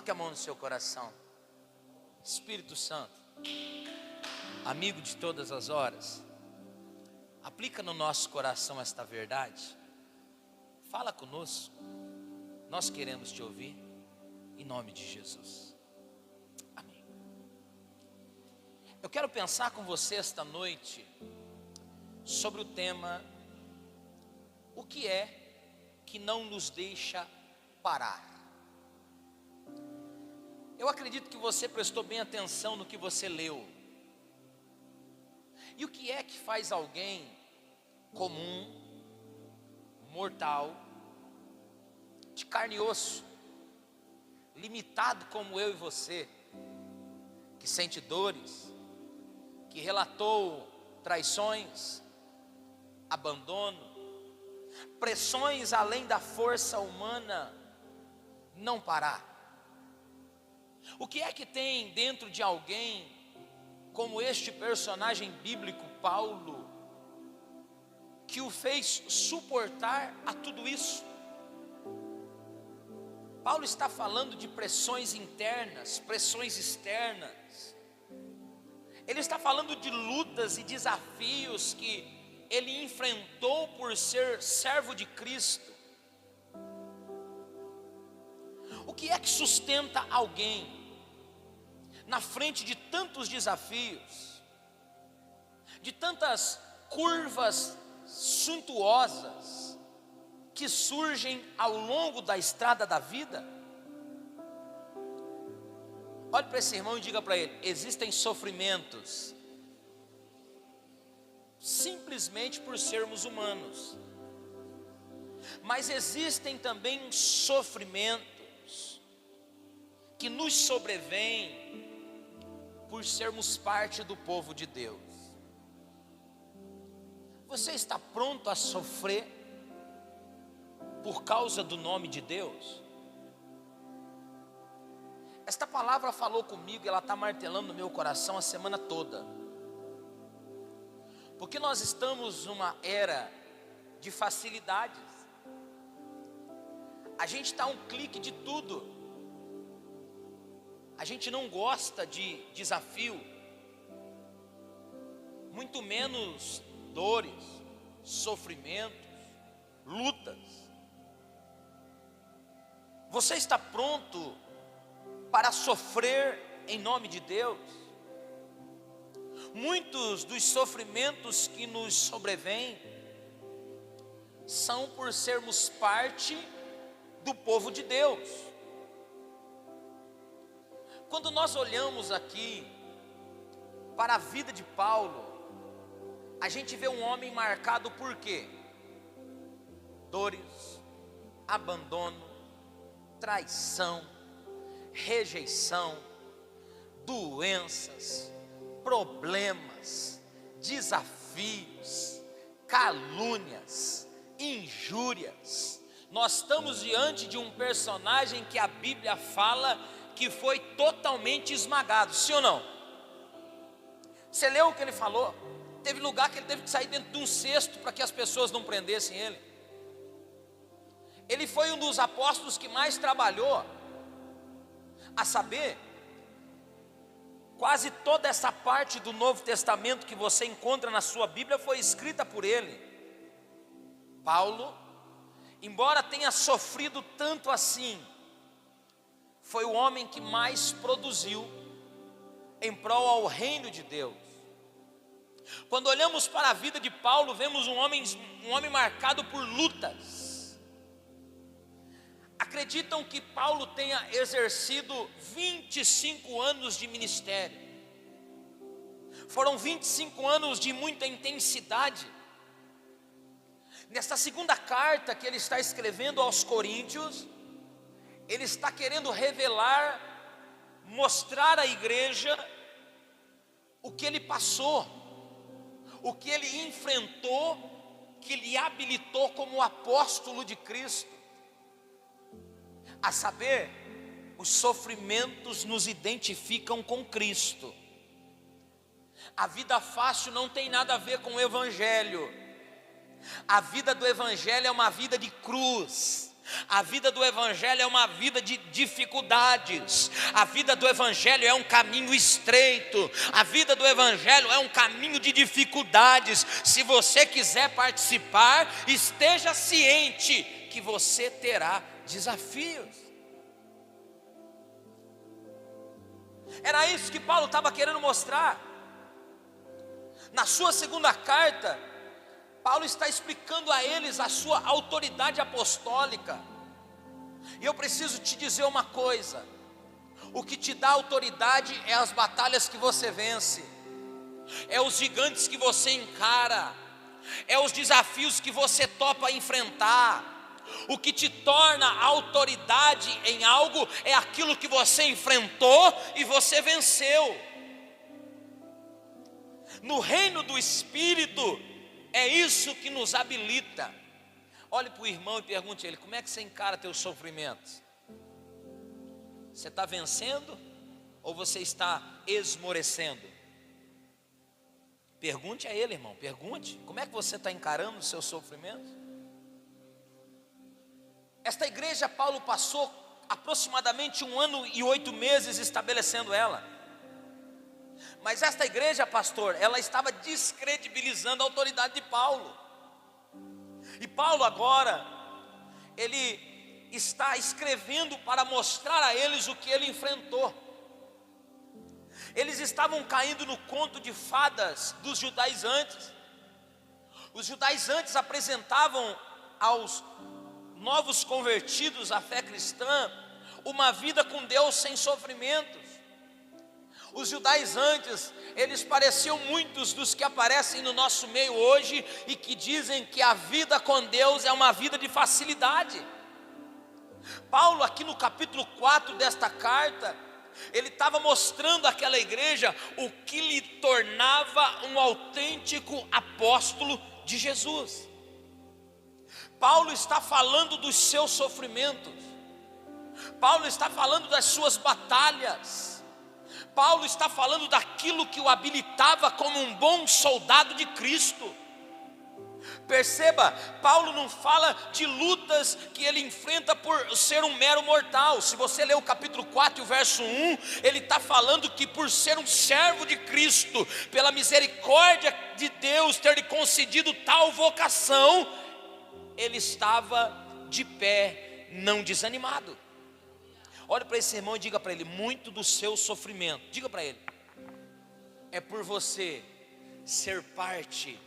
Coloque a mão no seu coração. Espírito Santo, amigo de todas as horas, aplica no nosso coração esta verdade. Fala conosco. Nós queremos te ouvir. Em nome de Jesus. Amém. Eu quero pensar com você esta noite sobre o tema: o que é que não nos deixa parar? Eu acredito que você prestou bem atenção no que você leu. E o que é que faz alguém comum, mortal, de carne e osso, limitado como eu e você, que sente dores, que relatou traições, abandono, pressões além da força humana, não parar? O que é que tem dentro de alguém, como este personagem bíblico, Paulo, que o fez suportar a tudo isso? Paulo está falando de pressões internas, pressões externas. Ele está falando de lutas e desafios que ele enfrentou por ser servo de Cristo. O que é que sustenta alguém na frente de tantos desafios, de tantas curvas suntuosas que surgem ao longo da estrada da vida? Olhe para esse irmão e diga para ele: existem sofrimentos simplesmente por sermos humanos, mas existem também sofrimentos que nos sobrevêm por sermos parte do povo de Deus. Você está pronto a sofrer por causa do nome de Deus? Esta palavra falou comigo, ela está martelando no meu coração a semana toda, porque nós estamos numa era de facilidades. A gente está a um clique de tudo. A gente não gosta de desafio, muito menos dores, sofrimentos, lutas. Você está pronto para sofrer em nome de Deus? Muitos dos sofrimentos que nos sobrevêm são por sermos parte do povo de Deus. Quando nós olhamos aqui para a vida de Paulo, a gente vê um homem marcado por quê? Dores, abandono, traição, rejeição, doenças, problemas, desafios, calúnias, injúrias. Nós estamos diante de um personagem que a Bíblia fala que foi totalmente esmagado, sim ou não? Você leu o que ele falou? Teve lugar que ele teve que sair dentro de um cesto para que as pessoas não prendessem ele. Ele foi um dos apóstolos que mais trabalhou, a saber, quase toda essa parte do Novo Testamento que você encontra na sua Bíblia foi escrita por ele. Paulo, embora tenha sofrido tanto assim, foi o homem que mais produziu em prol ao reino de Deus. Quando olhamos para a vida de Paulo, vemos um homem marcado por lutas. Acreditam que Paulo tenha exercido 25 anos de ministério. Foram 25 anos de muita intensidade. Nesta segunda carta que ele está escrevendo aos Coríntios, ele está querendo revelar, mostrar à igreja o que ele passou, o que ele enfrentou, que lhe habilitou como apóstolo de Cristo. A saber, os sofrimentos nos identificam com Cristo. A vida fácil não tem nada a ver com o Evangelho. A vida do Evangelho é uma vida de cruz. A vida do Evangelho é uma vida de dificuldades. A vida do Evangelho é um caminho estreito. A vida do Evangelho é um caminho de dificuldades. Se você quiser participar, esteja ciente que você terá desafios. Era isso que Paulo estava querendo mostrar. Na sua segunda carta, Paulo está explicando a eles a sua autoridade apostólica. E eu preciso te dizer uma coisa: o que te dá autoridade é as batalhas que você vence, é os gigantes que você encara, é os desafios que você topa enfrentar. O que te torna autoridade em algo é aquilo que você enfrentou e você venceu. No reino do Espírito, é isso que nos habilita. Olhe para o irmão e pergunte a ele: como é que você encara teus sofrimentos? Você está vencendo ou você está esmorecendo? Pergunte a ele, irmão, pergunte. Como é que você está encarando os seus sofrimentos? Esta igreja, Paulo passou aproximadamente 1 ano e 8 meses estabelecendo ela. Mas esta igreja, pastor, ela estava descredibilizando a autoridade de Paulo. E Paulo agora, ele está escrevendo para mostrar a eles o que ele enfrentou. Eles estavam caindo no conto de fadas dos judaizantes. Os judaizantes apresentavam aos novos convertidos à fé cristã uma vida com Deus sem sofrimentos. Os judaizantes, eles pareciam muitos dos que aparecem no nosso meio hoje e que dizem que a vida com Deus é uma vida de facilidade. Paulo, aqui no capítulo 4 desta carta, ele estava mostrando àquela igreja o que lhe tornava um autêntico apóstolo de Jesus. Paulo está falando dos seus sofrimentos, Paulo está falando das suas batalhas, Paulo está falando daquilo que o habilitava como um bom soldado de Cristo. Perceba, Paulo não fala de lutas que ele enfrenta por ser um mero mortal. Se você ler o capítulo 4 e o verso 1, ele está falando que por ser um servo de Cristo, pela misericórdia de Deus ter lhe concedido tal vocação, ele estava de pé, não desanimado. Olhe para esse irmão e diga para ele: muito do seu sofrimento, diga para ele, é por você ser parte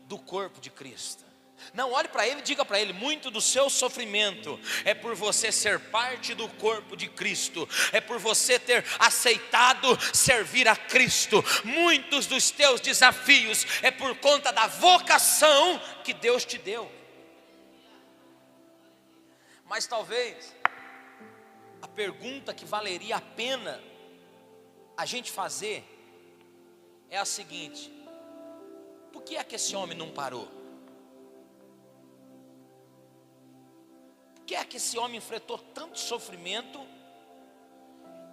do corpo de Cristo. Não, olhe para ele e diga para ele: muito do seu sofrimento é por você ser parte do corpo de Cristo, é por você ter aceitado servir a Cristo. Muitos dos teus desafios é por conta da vocação que Deus te deu. Mas talvez a pergunta que valeria a pena a gente fazer é a seguinte: por que é que esse homem não parou? Por que é que esse homem enfrentou tanto sofrimento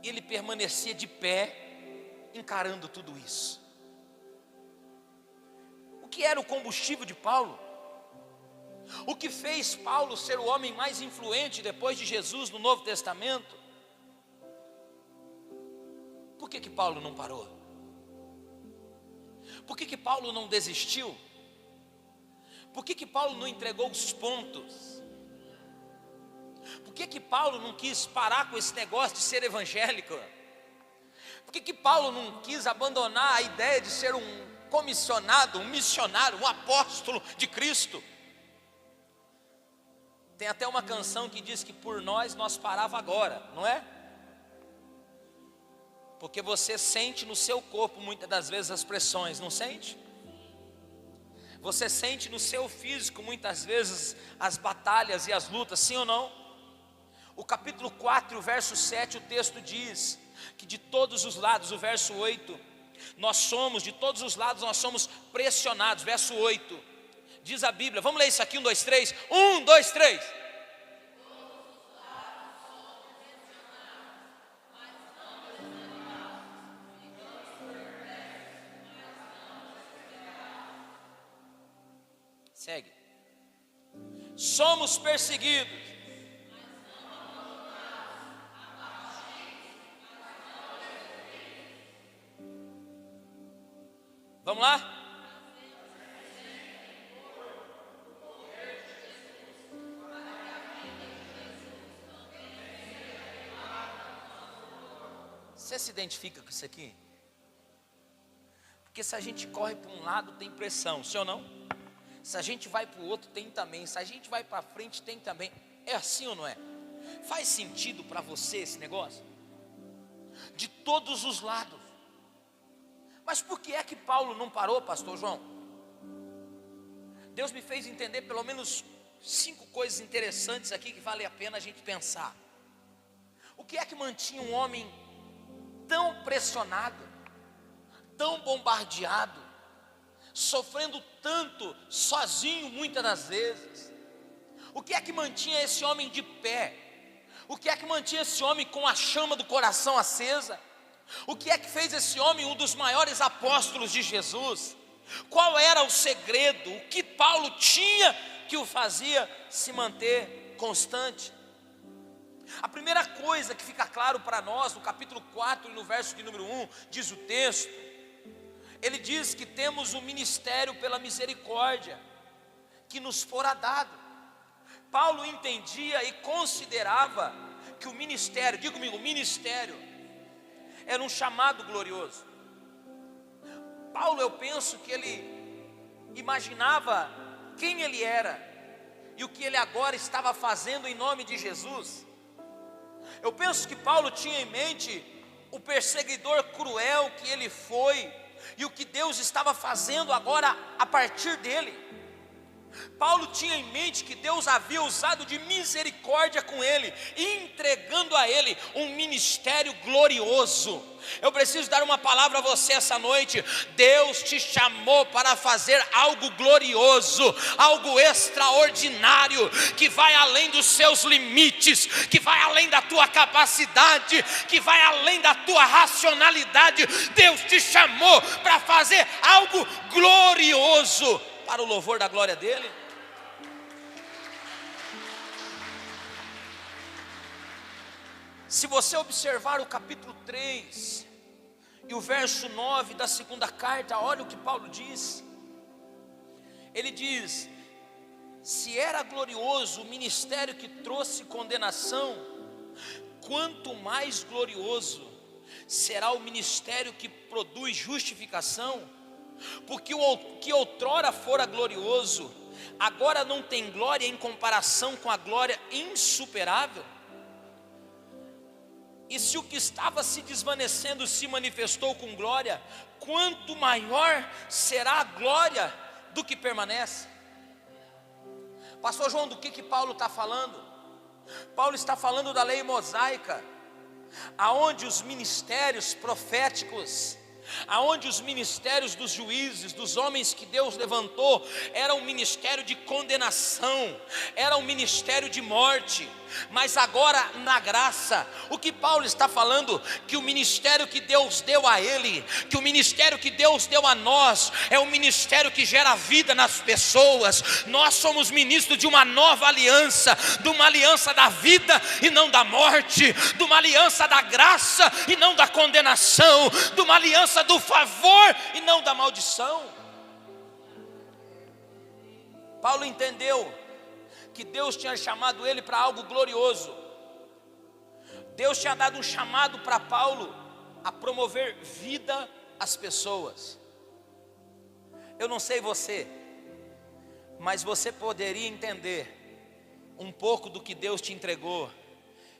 e ele permanecia de pé encarando tudo isso? O que era o combustível de Paulo? O que fez Paulo ser o homem mais influente depois de Jesus no Novo Testamento? Por que Paulo não parou? Por que Paulo não desistiu? Por que Paulo não entregou os pontos? Por que Paulo não quis parar com esse negócio de ser evangélico? Por que Paulo não quis abandonar a ideia de ser um comissionado, um missionário, um apóstolo de Cristo? Tem até uma canção que diz que por nós parava agora, não é? Porque você sente no seu corpo muitas das vezes as pressões, não sente? Você sente no seu físico muitas vezes as batalhas e as lutas, sim ou não? O capítulo 4, o verso 7, o texto diz que de todos os lados, o verso 8, de todos os lados nós somos pressionados. Verso 8, diz a Bíblia, vamos ler isso aqui, 1, 2, 3, 1, 2, 3. Segue. Somos perseguidos, Vamos lá? Você se identifica com isso aqui? Porque se a gente corre para um lado tem pressão, sim ou não? Se a gente vai para o outro tem também. Se a gente vai para frente tem também. É assim ou não é? Faz sentido para você esse negócio? De todos os lados. Mas por que é que Paulo não parou, pastor João? Deus me fez entender pelo menos 5 coisas interessantes aqui que vale a pena a gente pensar. O que é que mantinha um homem tão pressionado, tão bombardeado, sofrendo tanto sozinho muitas das vezes? O que é que mantinha esse homem de pé? O que é que mantinha esse homem com a chama do coração acesa? O que é que fez esse homem um dos maiores apóstolos de Jesus? Qual era o segredo? O que Paulo tinha que o fazia se manter constante? A primeira coisa que fica claro para nós, no capítulo 4 e no verso de número 1, diz o texto, ele diz que temos um ministério pela misericórdia, que nos fora dado. Paulo entendia e considerava que o ministério, diga comigo, o ministério, era um chamado glorioso. Paulo, eu penso que ele imaginava quem ele era, e o que ele agora estava fazendo em nome de Jesus. Eu penso que Paulo tinha em mente o perseguidor cruel que ele foi, e o que Deus estava fazendo agora a partir dele. Paulo tinha em mente que Deus havia usado de misericórdia com ele, entregando a ele um ministério glorioso. Eu preciso dar uma palavra a você essa noite. Deus te chamou para fazer algo glorioso, algo extraordinário, que vai além dos seus limites, que vai além da tua capacidade, que vai além da tua racionalidade. Deus te chamou para fazer algo glorioso, para o louvor da glória dele. Se você observar o capítulo 3 e o verso 9 da segunda carta, olha o que Paulo diz. Ele diz: se era glorioso o ministério que trouxe condenação, quanto mais glorioso será o ministério que produz justificação. Porque o que outrora fora glorioso, agora não tem glória em comparação com a glória insuperável. E se o que estava se desvanecendo se manifestou com glória, quanto maior será a glória do que permanece. Pastor João, do que Paulo está falando? Paulo está falando da lei mosaica, aonde os ministérios proféticos, aonde os ministérios dos juízes, dos homens que Deus levantou, era um ministério de condenação, era um ministério de morte. Mas agora na graça, o que Paulo está falando, que o ministério que Deus deu a ele, que o ministério que Deus deu a nós, é um ministério que gera vida nas pessoas. Nós somos ministros de uma nova aliança, de uma aliança da vida e não da morte, de uma aliança da graça e não da condenação, de uma aliança do favor e não da maldição. Paulo entendeu que Deus tinha chamado ele para algo glorioso. Deus tinha dado um chamado para Paulo a promover vida às pessoas. Eu não sei você, mas você poderia entender um pouco do que Deus te entregou.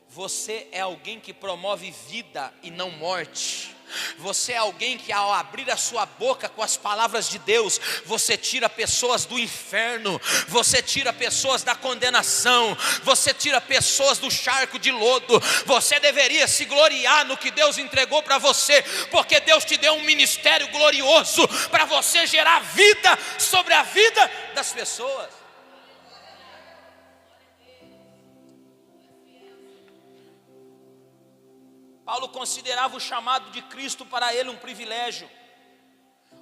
Você é alguém que promove vida e não morte. Você é alguém que, ao abrir a sua boca com as palavras de Deus, você tira pessoas do inferno, você tira pessoas da condenação, você tira pessoas do charco de lodo. Você deveria se gloriar no que Deus entregou para você, porque Deus te deu um ministério glorioso para você gerar vida sobre a vida das pessoas. Paulo considerava o chamado de Cristo para ele um privilégio.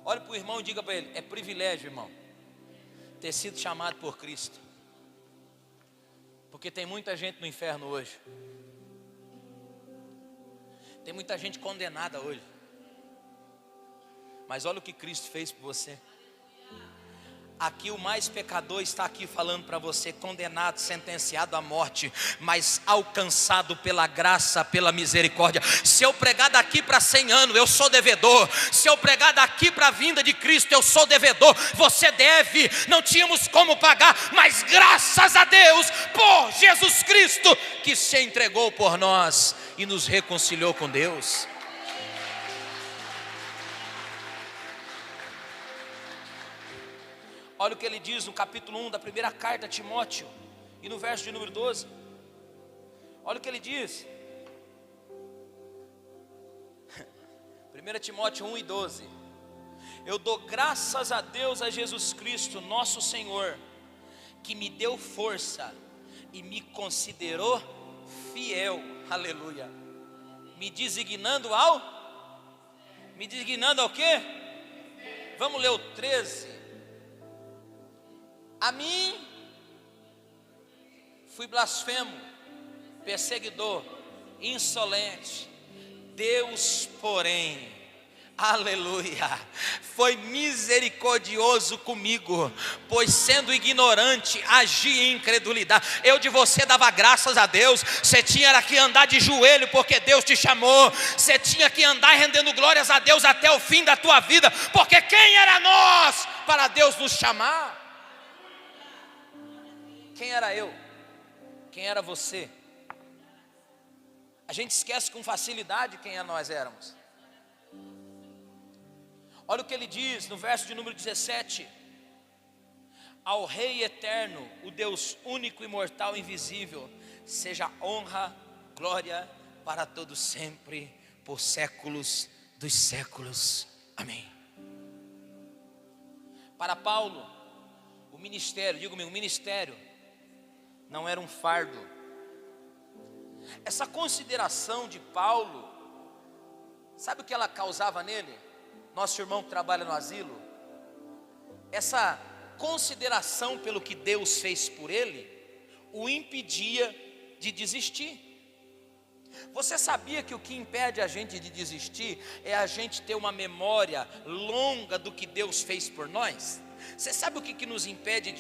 Olhe para o irmão e diga para ele: é privilégio, irmão, ter sido chamado por Cristo. Porque tem muita gente no inferno hoje, tem muita gente condenada hoje, Mas olha o que Cristo fez por você. Aqui o mais pecador está aqui falando para você, condenado, sentenciado à morte, mas alcançado pela graça, pela misericórdia. Se eu pregar daqui para 100 anos, eu sou devedor. Se eu pregar daqui para a vinda de Cristo, eu sou devedor. Você deve, não tínhamos como pagar, mas graças a Deus, por Jesus Cristo, que se entregou por nós e nos reconciliou com Deus. Olha o que ele diz no capítulo 1 da primeira carta a Timóteo, e no verso de número 12. Olha o que ele diz. 1 Timóteo 1 e 12. Eu dou graças a Deus, a Jesus Cristo, nosso Senhor, que me deu força e me considerou fiel. Aleluia. Me designando ao quê? Vamos ler o 13. A mim fui blasfemo, perseguidor, insolente. Deus, porém, aleluia, foi misericordioso comigo, pois sendo ignorante, agi em incredulidade. Eu de você dava graças a Deus. Você tinha que andar de joelho porque Deus te chamou. Você tinha que andar rendendo glórias a Deus até o fim da tua vida, porque quem era nós para Deus nos chamar? Quem era eu? Quem era você? A gente esquece com facilidade quem nós éramos. Olha o que ele diz no verso de número 17. Ao Rei eterno, o Deus único, imortal, invisível, seja honra, glória para todos sempre, por séculos dos séculos. Amém. Para Paulo, o ministério, diga comigo, o ministério não era um fardo. Essa consideração de Paulo, sabe o que ela causava nele? Nosso irmão que trabalha no asilo, essa consideração pelo que Deus fez por ele, o impedia de desistir. Você sabia que o que impede a gente de desistir é a gente ter uma memória longa do que Deus fez por nós? Você sabe o que nos impede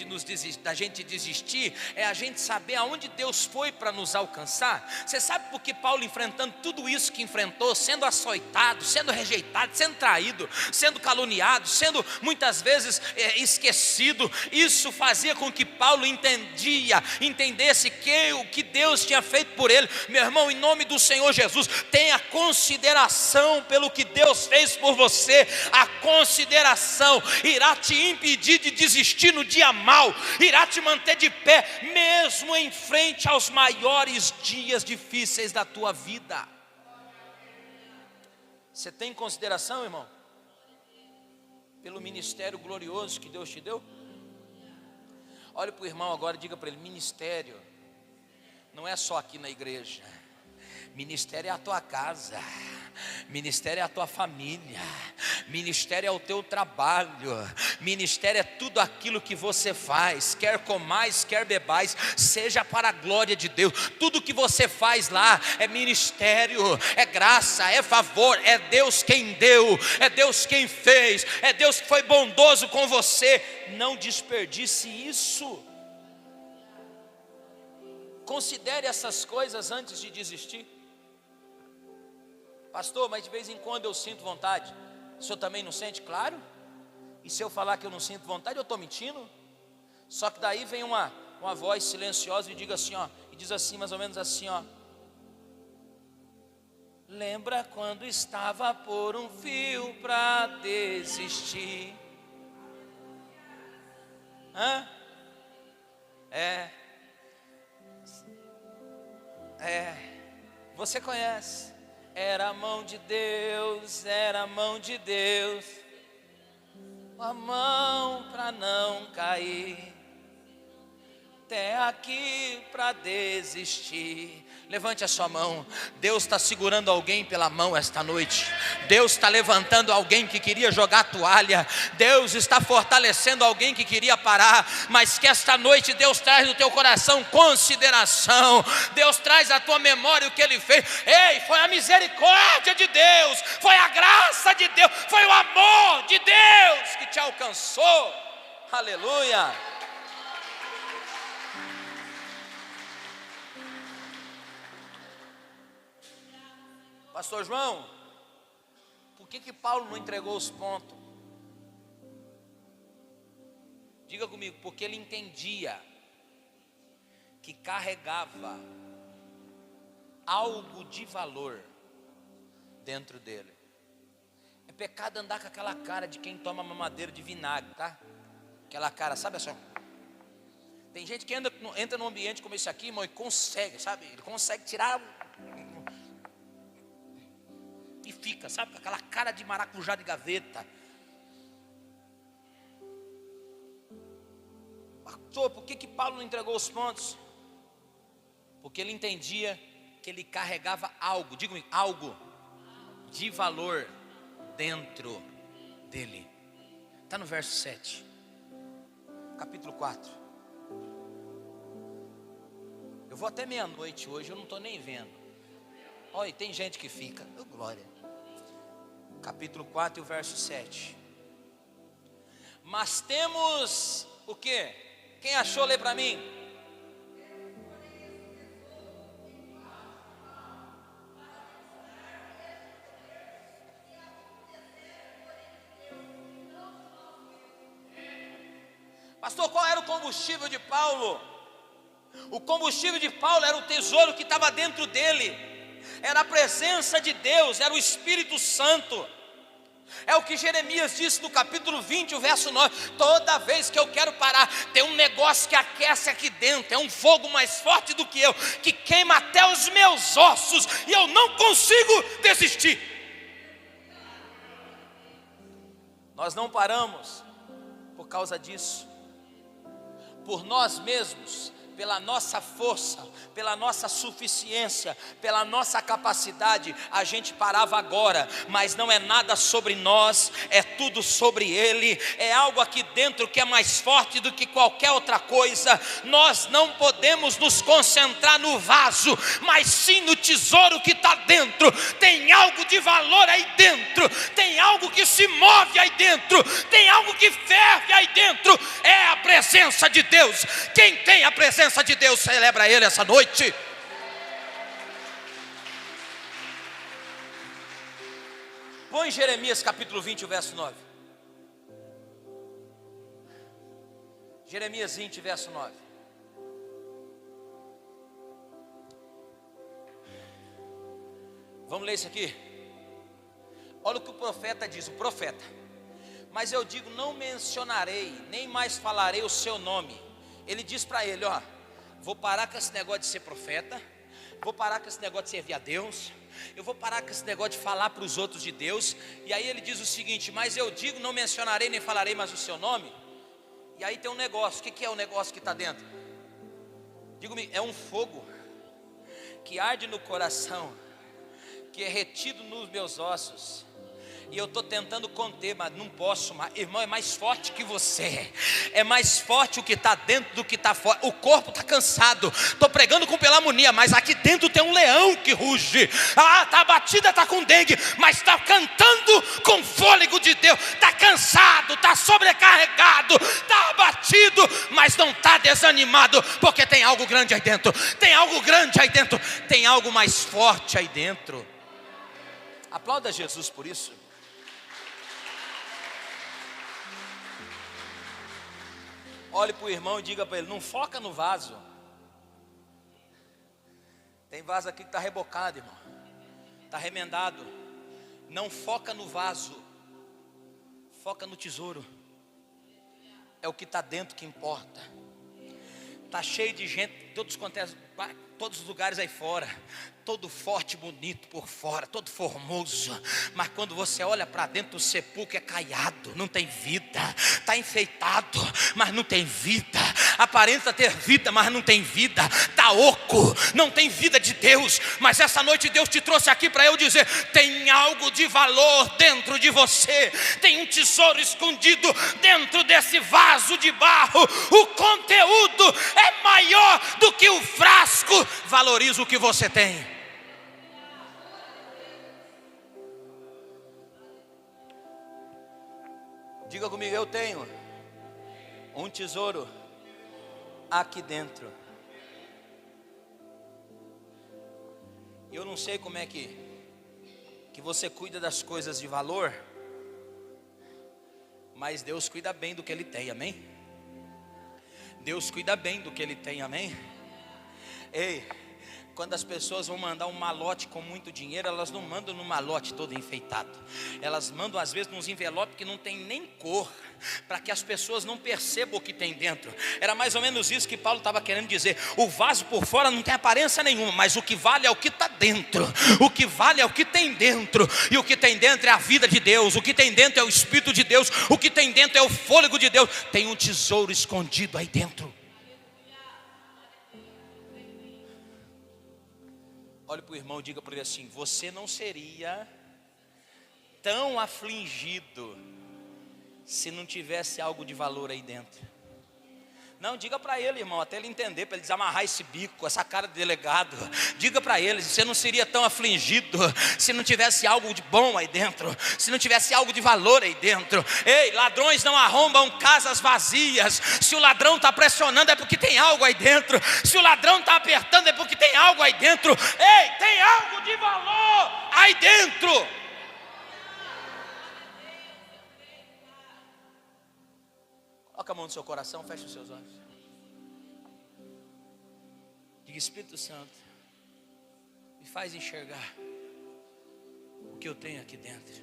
da gente desistir? É a gente saber aonde Deus foi para nos alcançar. Você sabe por que Paulo, enfrentando tudo isso que enfrentou, sendo açoitado, sendo rejeitado, sendo traído, sendo caluniado, sendo muitas vezes esquecido, isso fazia com que Paulo entendesse que o que Deus tinha feito por ele. Meu irmão, em nome do Senhor Jesus, tenha consideração pelo que Deus fez por você. A consideração irá te impedir de desistir no dia mau, irá te manter de pé, mesmo em frente aos maiores dias difíceis da tua vida. Você tem consideração, irmão, pelo ministério glorioso que Deus te deu? Olhe para o irmão agora e diga para ele: ministério não é só aqui na igreja. Ministério é a tua casa, ministério é a tua família, ministério é o teu trabalho, ministério é tudo aquilo que você faz, quer comais, quer bebais, seja para a glória de Deus. Tudo que você faz lá é ministério, é graça, é favor, é Deus quem deu, é Deus quem fez, é Deus que foi bondoso com você. Não desperdice isso. Considere essas coisas antes de desistir. Pastor, mas de vez em quando eu sinto vontade. O senhor também não sente? Claro. E se eu falar que eu não sinto vontade, eu estou mentindo. Só que daí vem uma voz silenciosa e diz assim, ó, e diz assim, mais ou menos assim, ó: lembra quando estava por um fio para desistir? Você conhece. Era a mão de Deus, era a mão de Deus, a mão para não cair. até aqui para desistir. Levante a sua mão. Deus está segurando alguém pela mão esta noite. Deus está levantando alguém que queria jogar a toalha. Deus está fortalecendo alguém que queria parar, mas que esta noite Deus traz no teu coração consideração. Deus traz à tua memória o que Ele fez. Ei, foi a misericórdia de Deus, foi a graça de Deus, foi o amor de Deus que te alcançou. Aleluia. Pastor João, por que Paulo não entregou os pontos? Diga comigo, porque ele entendia que carregava algo de valor dentro dele. É pecado andar com aquela cara de quem toma mamadeira de vinagre, tá? Aquela cara, sabe assim? Tem gente que entra num ambiente como esse aqui, irmão, e consegue, sabe? Ele consegue tirar e fica, sabe? Com aquela cara de maracujá de gaveta. Pastor, por que Paulo não entregou os pontos? Porque ele entendia que ele carregava algo, diga-me, algo de valor dentro dele. Está no verso 7, capítulo 4. Eu vou até meia-noite hoje, eu não estou nem vendo. Olha, tem gente que fica, oh, glória. Capítulo 4 e o verso 7. Mas temos o quê? Quem achou, lê para mim. Pastor, qual era o combustível de Paulo? O combustível de Paulo era o tesouro que estava dentro dele. Era a presença de Deus, era o Espírito Santo. É o que Jeremias disse no capítulo 20, o verso 9. Toda vez que eu quero parar, tem um negócio que aquece aqui dentro. É um fogo mais forte do que eu, que queima até os meus ossos, e eu não consigo desistir. Nós não paramos por causa disso, por nós mesmos, pela nossa força, pela nossa suficiência, pela nossa capacidade, a gente parava agora, mas não é nada sobre nós, é tudo sobre Ele, é algo aqui dentro que é mais forte do que qualquer outra coisa. Nós não podemos nos concentrar no vaso, mas sim no tesouro que está dentro. Tem algo de valor aí dentro, tem algo que se move aí dentro, tem algo que ferve aí dentro, é a presença de Deus. Quem tem a presença de Deus, celebra Ele essa noite. Põe Jeremias capítulo 20, o verso 9. Jeremias 20, verso 9. Vamos ler isso aqui? Olha o que o profeta diz, o profeta. Mas eu digo, não mencionarei, nem mais falarei o seu nome. Ele diz para ele, ó, vou parar com esse negócio de ser profeta, vou parar com esse negócio de servir a Deus, eu vou parar com esse negócio de falar para os outros de Deus. E aí ele diz o seguinte, mas eu digo, não mencionarei nem falarei mais o seu nome. E aí tem um negócio, o que é o negócio que está dentro? Digo-me, é um fogo que arde no coração, que é retido nos meus ossos. E eu estou tentando conter, mas não posso mais. Irmão, é mais forte que você. É mais forte o que está dentro do que está fora. O corpo está cansado. Estou pregando com pneumonia, mas aqui dentro tem um leão que ruge. Ah, está abatida, está com dengue, mas está cantando com fôlego de Deus. Está cansado, está sobrecarregado, está abatido, mas não está desanimado, porque tem algo grande aí dentro. Tem algo grande aí dentro. Tem algo mais forte aí dentro. Aplauda Jesus por isso. Olhe para o irmão e diga para ele, não foca no vaso. Tem vaso aqui que está rebocado, irmão, está remendado. Não foca no vaso, foca no tesouro. É o que está dentro que importa. Está cheio de gente, todos os lugares aí fora, todo forte, bonito por fora, todo formoso, mas quando você olha para dentro, o sepulcro é caiado, não tem vida. Está enfeitado, mas não tem vida. aparenta ter vida, mas não tem vida, está oco, não tem vida de Deus. Mas essa noite Deus te trouxe aqui para eu dizer: tem algo de valor dentro de você, tem um tesouro escondido dentro desse vaso de barro. O conteúdo é maior do que o frasco. Valoriza o que você tem. Diga comigo: eu tenho um tesouro aqui dentro. Eu não sei como é que você cuida das coisas de valor, mas Deus cuida bem do que Ele tem, amém? Deus cuida bem do que Ele tem, amém? Ei, quando as pessoas vão mandar um malote com muito dinheiro, elas não mandam no malote todo enfeitado. Elas mandam às vezes nos envelopes que não tem nem cor, para que as pessoas não percebam o que tem dentro. Era mais ou menos isso que Paulo estava querendo dizer. O vaso por fora não tem aparência nenhuma, mas o que vale é o que está dentro. O que vale é o que tem dentro. E o que tem dentro é a vida de Deus. O que tem dentro é o Espírito de Deus. O que tem dentro é o fôlego de Deus. Tem um tesouro escondido aí dentro. Olhe para o irmão e diga para ele assim: você não seria tão afligido se não tivesse algo de valor aí dentro. Não, diga para ele, irmão, até ele entender, para ele desamarrar esse bico, essa cara de delegado. Diga para ele: você não seria tão afligido se não tivesse algo de bom aí dentro, se não tivesse algo de valor aí dentro. Ei, ladrões não arrombam casas vazias. Se o ladrão está pressionando é porque tem algo aí dentro. Se o ladrão está apertando é porque tem algo aí dentro. Ei, tem algo de valor aí dentro. Coloca a mão no seu coração, feche os seus olhos. Diga: Espírito Santo, me faz enxergar o que eu tenho aqui dentro,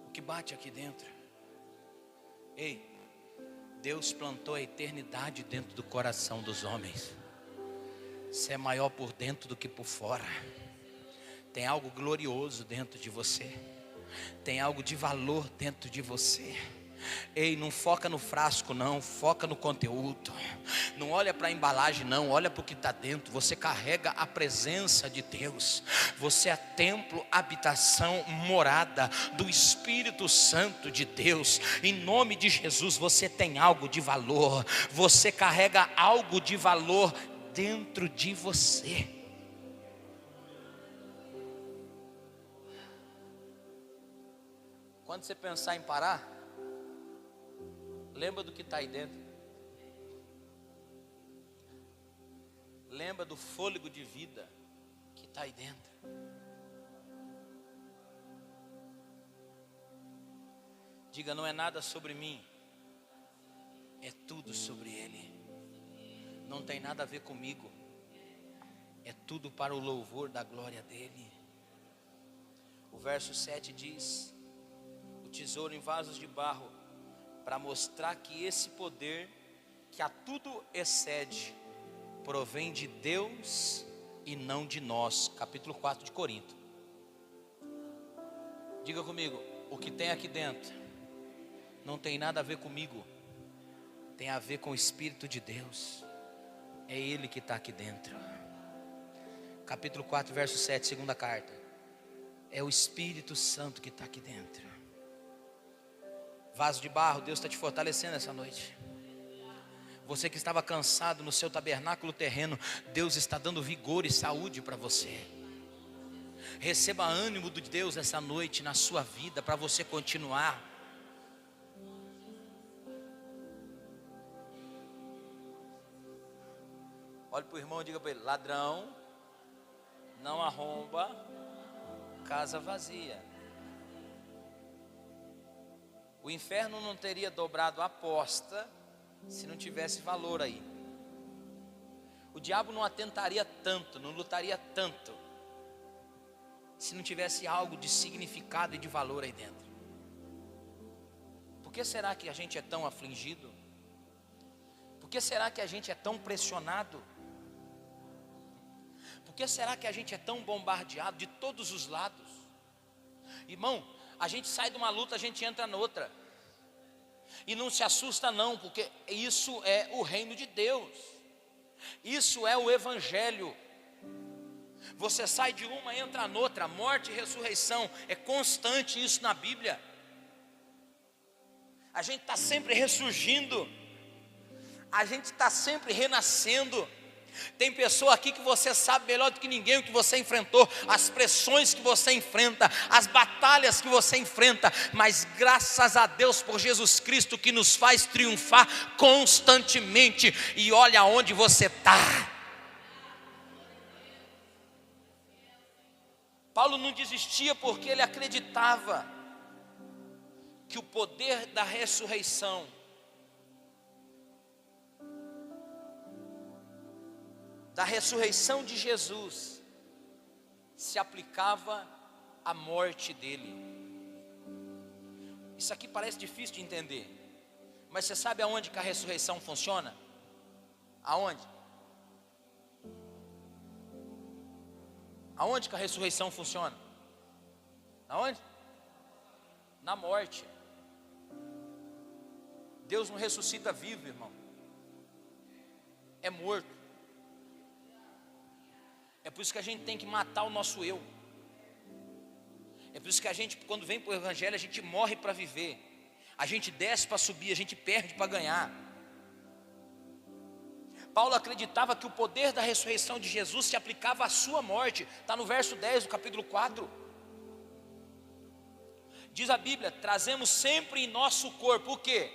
o que bate aqui dentro. Ei, Deus plantou a eternidade dentro do coração dos homens. Você é maior por dentro do que por fora. Tem algo glorioso dentro de você. Tem algo de valor dentro de você. Ei, não foca no frasco não, foca no conteúdo. Não olha para a embalagem não, olha para o que está dentro. Você carrega a presença de Deus. Você é templo, habitação, morada do Espírito Santo de Deus. Em nome de Jesus, você tem algo de valor. Você carrega algo de valor dentro de você. Quando você pensar em parar, lembra do que está aí dentro. Lembra do fôlego de vida que está aí dentro. Diga: não é nada sobre mim, é tudo sobre Ele. Não tem nada a ver comigo, é tudo para o louvor da glória dEle. O verso 7 diz: o tesouro em vasos de barro, para mostrar que esse poder, que a tudo excede, provém de Deus e não de nós. Capítulo 4 de Corinto. Diga comigo: o que tem aqui dentro não tem nada a ver comigo, tem a ver com o Espírito de Deus. É Ele que está aqui dentro. Capítulo 4, verso 7, segunda carta. É o Espírito Santo que está aqui dentro. Vaso de barro, Deus está te fortalecendo essa noite. Você que estava cansado no seu tabernáculo terreno, Deus está dando vigor e saúde para você. Receba ânimo de Deus essa noite na sua vida, para você continuar. Olhe para o irmão e diga para ele: ladrão não arromba casa vazia. O inferno não teria dobrado a aposta se não tivesse valor aí. O diabo não atentaria tanto, não lutaria tanto, se não tivesse algo de significado e de valor aí dentro. Por que será que a gente é tão afligido? Por que será que a gente é tão pressionado? Por que será que a gente é tão bombardeado de todos os lados? Irmão, a gente sai de uma luta, a gente entra noutra. E não se assusta não, porque isso é o reino de Deus. Isso é o evangelho. Você sai de uma, entra noutra. Morte e ressurreição, é constante isso na Bíblia. A gente está sempre ressurgindo, a gente está sempre renascendo. Tem pessoa aqui que você sabe melhor do que ninguém o que você enfrentou, as pressões que você enfrenta, as batalhas que você enfrenta, mas graças a Deus por Jesus Cristo que nos faz triunfar constantemente. E olha onde você está. Paulo não desistia porque ele acreditava que o poder da ressurreição de Jesus se aplicava à morte dele. Isso aqui parece difícil de entender, mas você sabe aonde que a ressurreição funciona? Aonde? Aonde que a ressurreição funciona? Aonde? Na morte. Deus não ressuscita vivo, irmão. É morto. É por isso que a gente tem que matar o nosso eu. É por isso que a gente, quando vem para o evangelho, a gente morre para viver. A gente desce para subir, a gente perde para ganhar. Paulo acreditava que o poder da ressurreição de Jesus se aplicava à sua morte. Está no verso 10 do capítulo 4. Diz a Bíblia: trazemos sempre em nosso corpo o quê?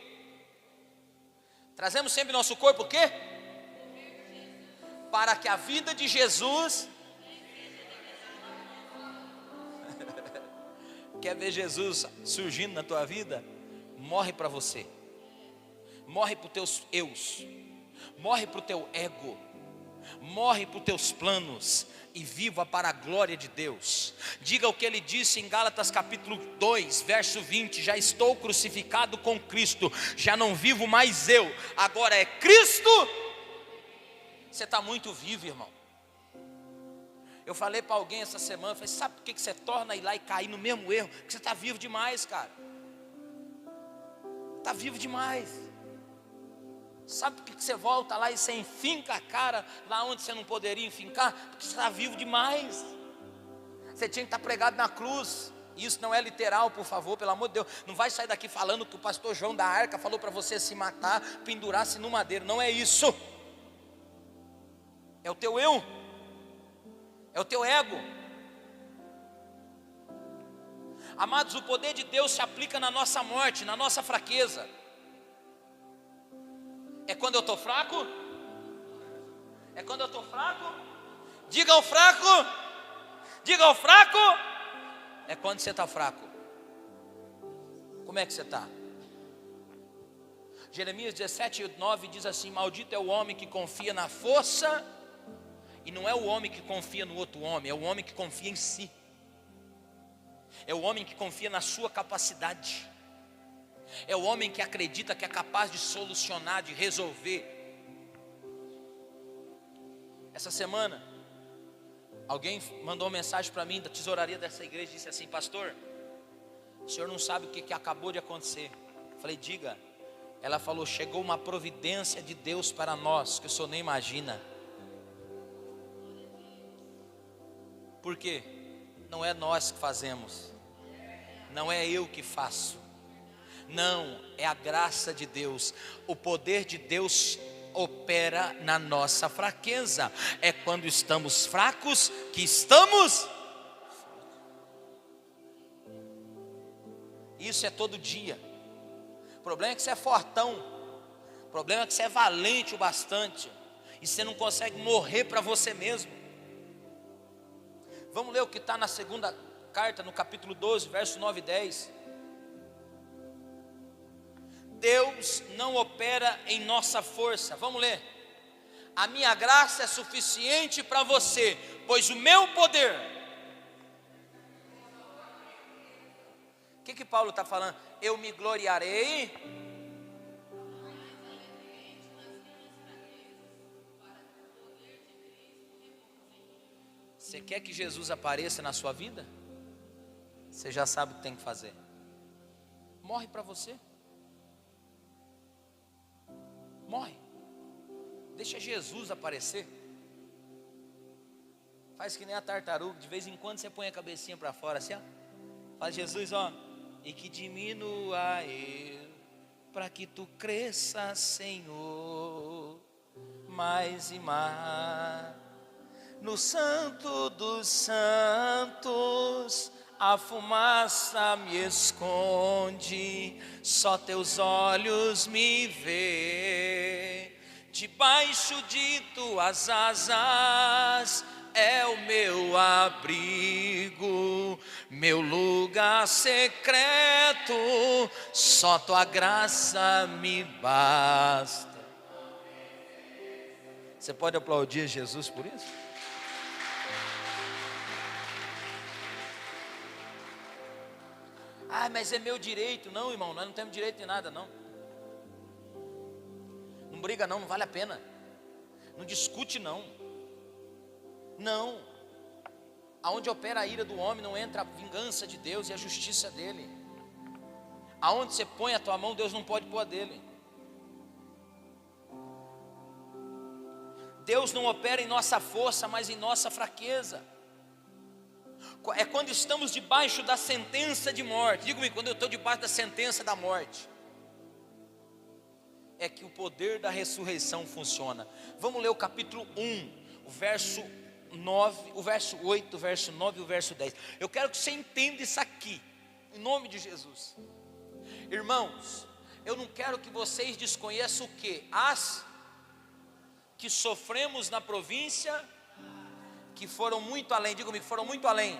Trazemos sempre em nosso corpo o quê? Para que a vida de Jesus... Quer ver Jesus surgindo na tua vida? Morre para você. Morre para os teus eus. Morre para o teu ego. Morre para os teus planos. E viva para a glória de Deus. Diga o que ele disse em Gálatas capítulo 2, verso 20: já estou crucificado com Cristo, já não vivo mais eu, agora é Cristo. Você está muito vivo, irmão. Eu falei para alguém essa semana, falei: sabe por que você torna a ir lá e cair no mesmo erro? Porque você está vivo demais, cara. Está vivo demais. Sabe por que você volta lá e você enfinca a cara lá onde você não poderia enfincar? Porque você está vivo demais. Você tinha que estar pregado na cruz. Isso não é literal, por favor, pelo amor de Deus. Não vai sair daqui falando que o pastor João da Arca falou para você se matar, pendurar-se no madeiro. Não é isso. É o teu eu. É o teu ego. Amados, o poder de Deus se aplica na nossa morte, na nossa fraqueza. É quando eu estou fraco? É quando eu estou fraco? Diga ao fraco. Diga ao fraco. É quando você está fraco. Como é que você está? Jeremias 17:9 diz assim: maldito é o homem que confia na força. E não é o homem que confia no outro homem, é o homem que confia em si. É o homem que confia na sua capacidade. É o homem que acredita que é capaz de solucionar, de resolver. Essa semana, alguém mandou uma mensagem para mim da tesouraria dessa igreja e disse assim: pastor, o senhor não sabe o que acabou de acontecer. Eu falei: diga. Ela falou: chegou uma providência de Deus para nós que o senhor nem imagina. Por quê? Não é nós que fazemos, não é eu que faço, não, é a graça de Deus. O poder de Deus opera na nossa fraqueza. É quando estamos fracos que estamos. Isso é todo dia. O problema é que você é fortão. O problema é que você é valente o bastante e você não consegue morrer para você mesmo. Vamos ler o que está na segunda carta, no capítulo 12, verso 9 e 10. Deus não opera em nossa força. Vamos ler. A minha graça é suficiente para você, pois o meu poder. O que Paulo está falando? Eu me gloriarei. Você quer que Jesus apareça na sua vida? Você já sabe o que tem que fazer. Morre para você. Morre. Deixa Jesus aparecer. Faz que nem a tartaruga, de vez em quando você põe a cabecinha para fora assim, ó. Fala, Jesus, ó, e que diminua eu, para que tu cresça, Senhor, mais e mais. No santo dos santos, a fumaça me esconde, só teus olhos me vê. Debaixo de tuas asas é o meu abrigo, meu lugar secreto, só tua graça me basta. Você pode aplaudir Jesus por isso? Ah, mas é meu direito. Não, irmão, nós não temos direito de nada, não. Não briga não, não vale a pena. Não discute não. Não. Aonde opera a ira do homem não entra a vingança de Deus e a justiça dele. Aonde você põe a tua mão, Deus não pode pôr a dele. Deus não opera em nossa força, mas em nossa fraqueza. É quando estamos debaixo da sentença de morte. Diga-me, quando eu estou debaixo da sentença da morte, é que o poder da ressurreição funciona. Vamos ler o capítulo 1, o verso 9, o verso 8, o verso 9 e o verso 10. Eu quero que você entenda isso aqui, em nome de Jesus. Irmãos, eu não quero que vocês desconheçam o que? As que sofremos na província, que foram muito além, diga comigo, foram muito além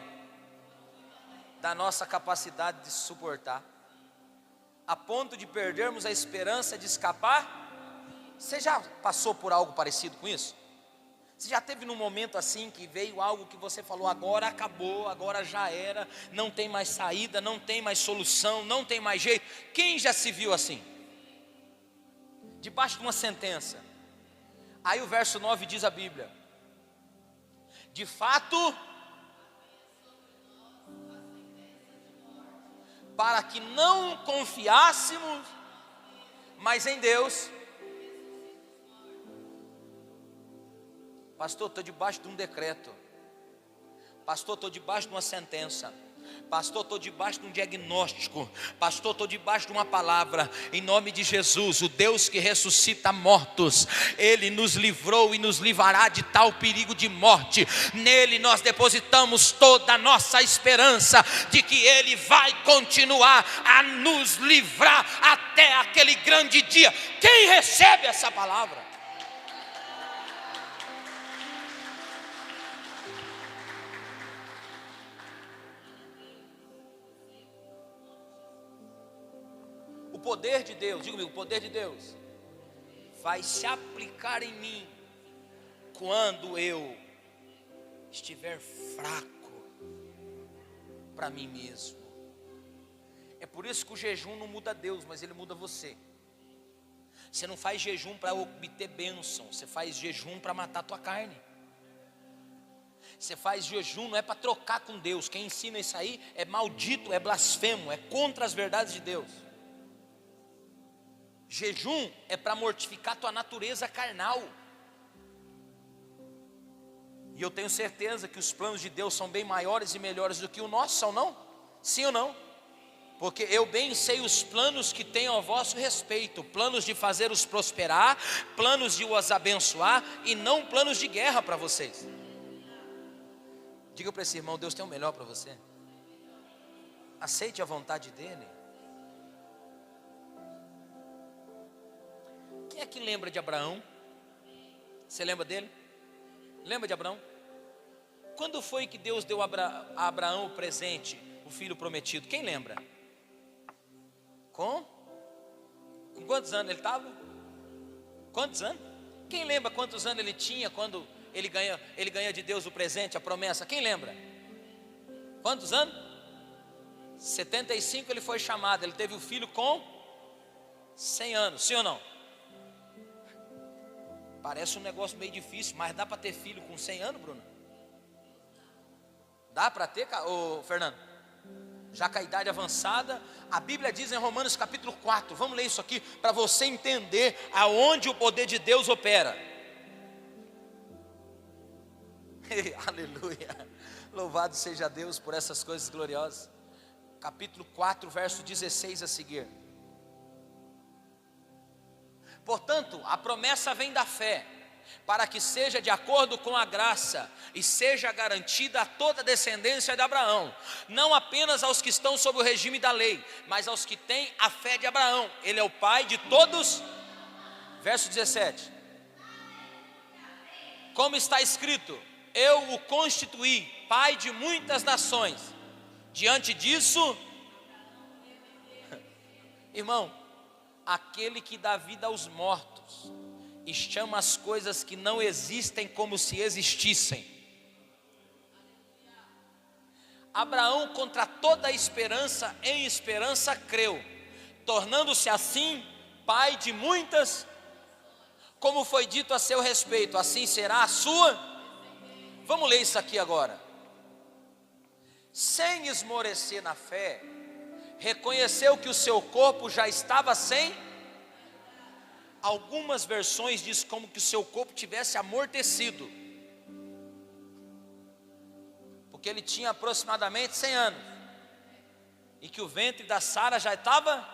da nossa capacidade de suportar, a ponto de perdermos a esperança de escapar. Você já passou por algo parecido com isso? Você já teve num momento assim que veio algo que você falou, agora acabou, agora já era, não tem mais saída, não tem mais solução, não tem mais jeito? Quem já se viu assim? Debaixo de uma sentença. Aí o verso 9 diz a Bíblia: de fato, para que não confiássemos mais em Deus. Pastor, estou debaixo de um decreto. Pastor, estou debaixo de uma sentença. Pastor, estou debaixo de um diagnóstico. Pastor, estou debaixo de uma palavra. Em nome de Jesus, o Deus que ressuscita mortos, Ele nos livrou e nos livrará de tal perigo de morte. Nele nós depositamos toda a nossa esperança de que Ele vai continuar a nos livrar até aquele grande dia. Quem recebe essa palavra? O poder de Deus, diga comigo, o poder de Deus vai se aplicar em mim quando eu estiver fraco para mim mesmo. É por isso que o jejum não muda Deus, mas ele muda você. Você não faz jejum para obter bênção, você faz jejum para matar a tua carne. Você faz jejum não é para trocar com Deus. Quem ensina isso aí é maldito, é blasfemo, é contra as verdades de Deus. Jejum é para mortificar tua natureza carnal. E eu tenho certeza que os planos de Deus são bem maiores e melhores do que o nosso, são não? Sim ou não? Porque eu bem sei os planos que tenho a vosso respeito, planos de fazer-os prosperar, planos de os abençoar, e não planos de guerra para vocês. Diga para esse irmão, Deus tem o melhor para você. Aceite a vontade dEle. Quem é que lembra de Abraão? Você lembra dele? Lembra de Abraão? Quando foi que Deus deu a Abraão o presente, o filho prometido? Quem lembra? Com quantos anos ele estava? Quantos anos? Quem lembra quantos anos ele tinha quando ele ganha de Deus o presente, a promessa? Quem lembra? Quantos anos? 75 ele foi chamado, ele teve o filho com 100 anos, sim ou não? Parece um negócio meio difícil, mas dá para ter filho com 100 anos, Bruno? Dá para ter, ô Fernando? já com a idade avançada. A Bíblia diz em Romanos capítulo 4, vamos ler isso aqui para você entender aonde o poder de Deus opera. Aleluia, louvado seja Deus por essas coisas gloriosas. Capítulo 4, verso 16 a seguir. Portanto, a promessa vem da fé, para que seja de acordo com a graça e seja garantida a toda a descendência de Abraão, não apenas aos que estão sob o regime da lei, mas aos que têm a fé de Abraão. Ele é o pai de todos. Verso 17. Como está escrito: eu o constituí pai de muitas nações. Diante disso, irmão, aquele que dá vida aos mortos e chama as coisas que não existem como se existissem. Abraão, contra toda a esperança, em esperança creu, tornando-se assim pai de muitas, como foi dito a seu respeito, assim será a sua. Vamos ler isso aqui agora. Sem esmorecer na fé, reconheceu que o seu corpo já estava sem. Algumas versões diz como que o seu corpo tivesse amortecido, porque ele tinha aproximadamente 100 anos, e que o ventre da Sara já estava,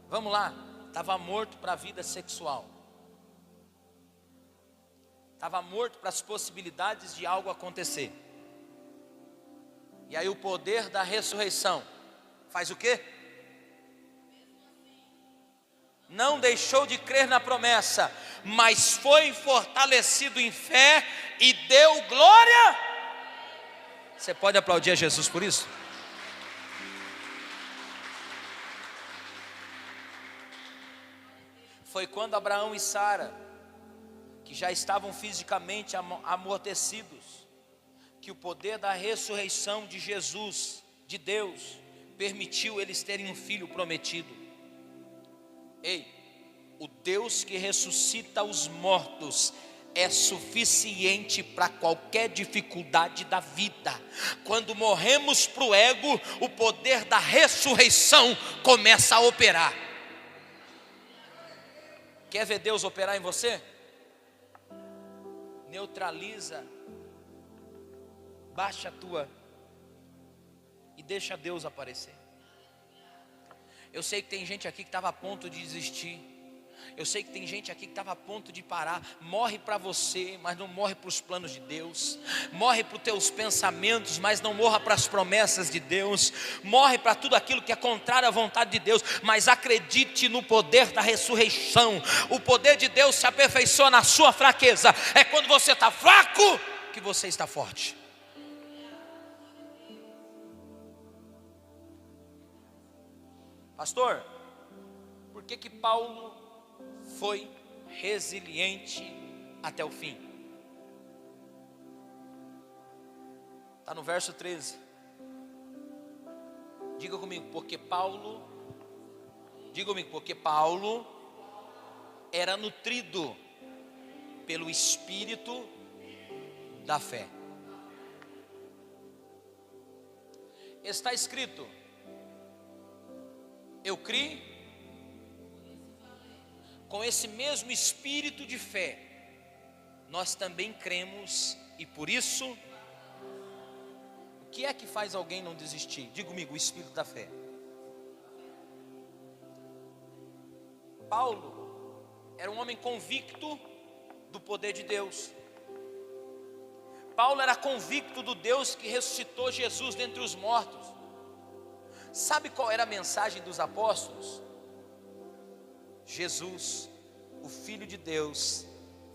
vamos lá, estava morto para a vida sexual, estava morto para as possibilidades de algo acontecer. E aí o poder da ressurreição faz o quê? Não deixou de crer na promessa, mas foi fortalecido em fé e deu glória. Você pode aplaudir a Jesus por isso? Foi quando Abraão e Sara, que já estavam fisicamente amortecidos, que o poder da ressurreição de Jesus, de Deus, permitiu eles terem um filho prometido. Ei, o Deus que ressuscita os mortos é suficiente para qualquer dificuldade da vida. Quando morremos para o ego, o poder da ressurreição começa a operar. Quer ver Deus operar em você? Neutraliza, baixa a tua e deixa Deus aparecer. Eu sei que tem gente aqui que estava a ponto de desistir. Eu sei que tem gente aqui que estava a ponto de parar. Morre para você, mas não morre para os planos de Deus. Morre para os teus pensamentos, mas não morra para as promessas de Deus. Morre para tudo aquilo que é contrário à vontade de Deus, mas acredite no poder da ressurreição. O poder de Deus se aperfeiçoa na sua fraqueza. É quando você está fraco que você está forte. Pastor, por que Paulo foi resiliente até o fim? Está no verso 13. Diga comigo, porque Paulo era nutrido pelo Espírito da fé. Está escrito: eu criei. Com esse mesmo espírito de fé, nós também cremos, e por isso, o que é que faz alguém não desistir? Diga comigo, o espírito da fé. Paulo era um homem convicto do poder de Deus. Paulo era convicto do Deus que ressuscitou Jesus dentre os mortos. Sabe qual era a mensagem dos apóstolos? Jesus, o Filho de Deus,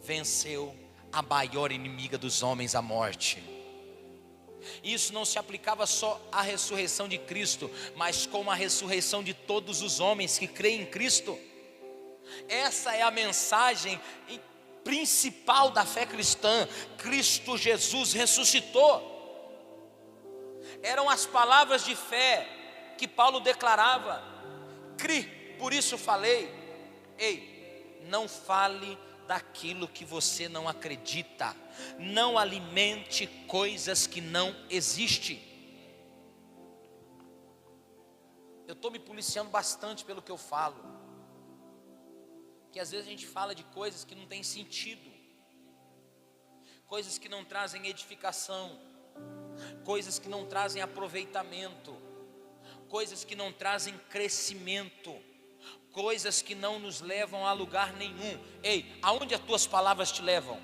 venceu a maior inimiga dos homens, a morte. Isso não se aplicava só à ressurreição de Cristo, mas como a ressurreição de todos os homens que creem em Cristo. Essa é a mensagem principal da fé cristã. Cristo Jesus ressuscitou. Eram as palavras de fé que Paulo declarava: cri, por isso falei. Ei, não fale daquilo que você não acredita. Não alimente coisas que não existem. Eu estou me policiando bastante pelo que eu falo, que às vezes a gente fala de coisas que não tem sentido, coisas que não trazem edificação, coisas que não trazem aproveitamento, coisas que não trazem crescimento, coisas que não nos levam a lugar nenhum. Ei, aonde as tuas palavras te levam?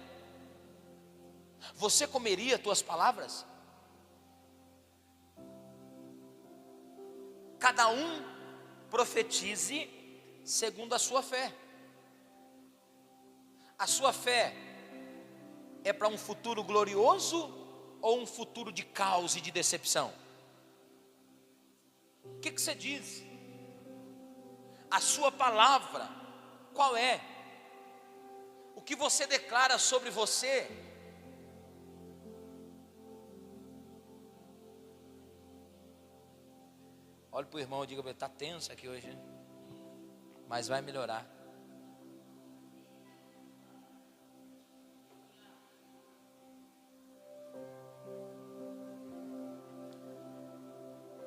Você comeria as tuas palavras? Cada um profetize segundo a sua fé. A sua fé é para um futuro glorioso ou um futuro de caos e de decepção? O que você diz? A sua palavra, qual é? O que você declara sobre você? Olhe para o irmão e diga: está tenso aqui hoje, mas vai melhorar.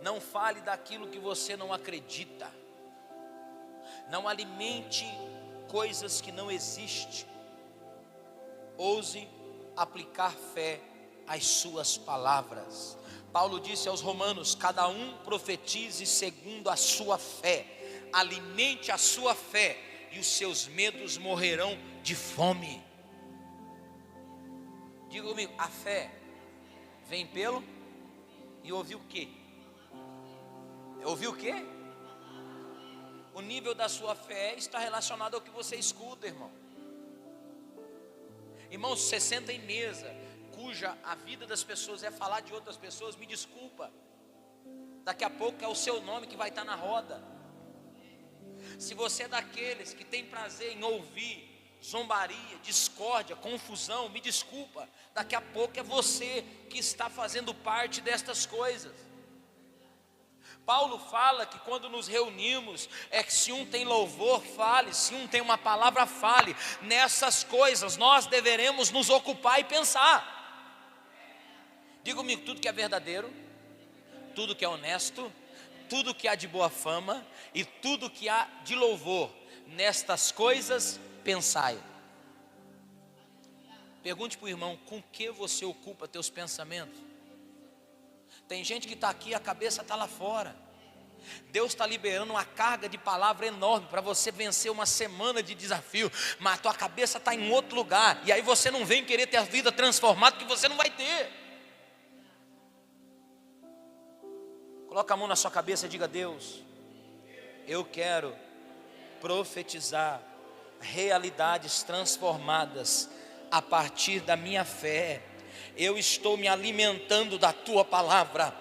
Não fale daquilo que você não acredita. Não alimente coisas que não existem. Ouse aplicar fé às suas palavras. Paulo disse aos romanos: cada um profetize segundo a sua fé. Alimente a sua fé e os seus medos morrerão de fome. Diga comigo: a fé vem pelo e ouvir o quê? Ouvir o quê? O nível da sua fé está relacionado ao que você escuta, irmão. Irmão, você senta em mesa cuja a vida das pessoas é falar de outras pessoas, me desculpa, daqui a pouco é o seu nome que vai estar na roda. Se você é daqueles que tem prazer em ouvir zombaria, discórdia, confusão, me desculpa, daqui a pouco é você que está fazendo parte destas coisas. Paulo fala que quando nos reunimos, é que se um tem louvor, fale, se um tem uma palavra, fale. Nessas coisas nós deveremos nos ocupar e pensar. Diga comigo: tudo que é verdadeiro, tudo que é honesto, tudo que há de boa fama e tudo que há de louvor, nestas coisas pensai. Pergunte para o irmão: com que você ocupa teus pensamentos? Tem gente que está aqui, a cabeça está lá fora. Deus está liberando uma carga de palavra enorme para você vencer uma semana de desafio, mas a tua cabeça está em outro lugar, e aí você não vem querer ter a vida transformada, que você não vai ter. Coloca a mão na sua cabeça e diga: Deus, eu quero profetizar realidades transformadas a partir da minha fé. Eu estou me alimentando da tua palavra.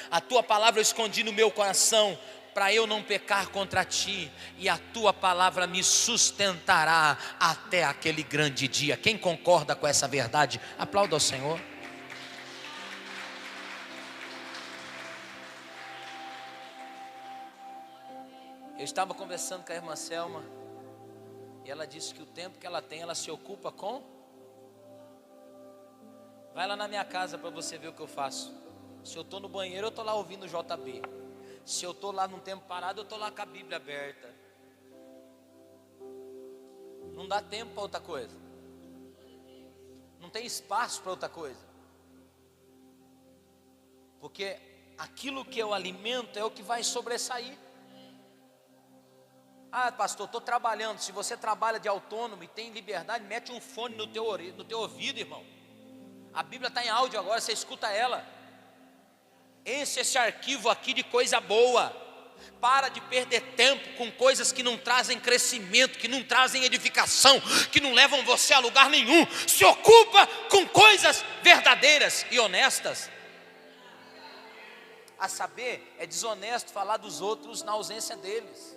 A tua palavra eu escondi no meu coração para eu não pecar contra ti, e a tua palavra me sustentará até aquele grande dia. Quem concorda com essa verdade, aplauda ao Senhor. Eu estava conversando com a irmã Selma, e ela disse que o tempo que ela tem, ela se ocupa com... Vai lá na minha casa para você ver o que eu faço. Se eu estou no banheiro, eu estou lá ouvindo o JB. Se eu estou lá num tempo parado, eu estou lá com a Bíblia aberta. Não dá tempo para outra coisa. Não tem espaço para outra coisa. Porque aquilo que eu alimento é o que vai sobressair. Ah, pastor, estou trabalhando. Se você trabalha de autônomo e tem liberdade, mete um fone no teu ouvido, irmão. A Bíblia está em áudio agora, você escuta ela. Enche esse arquivo aqui de coisa boa. Para de perder tempo com coisas que não trazem crescimento, que não trazem edificação, que não levam você a lugar nenhum. Se ocupa com coisas verdadeiras e honestas. A saber, é desonesto falar dos outros na ausência deles.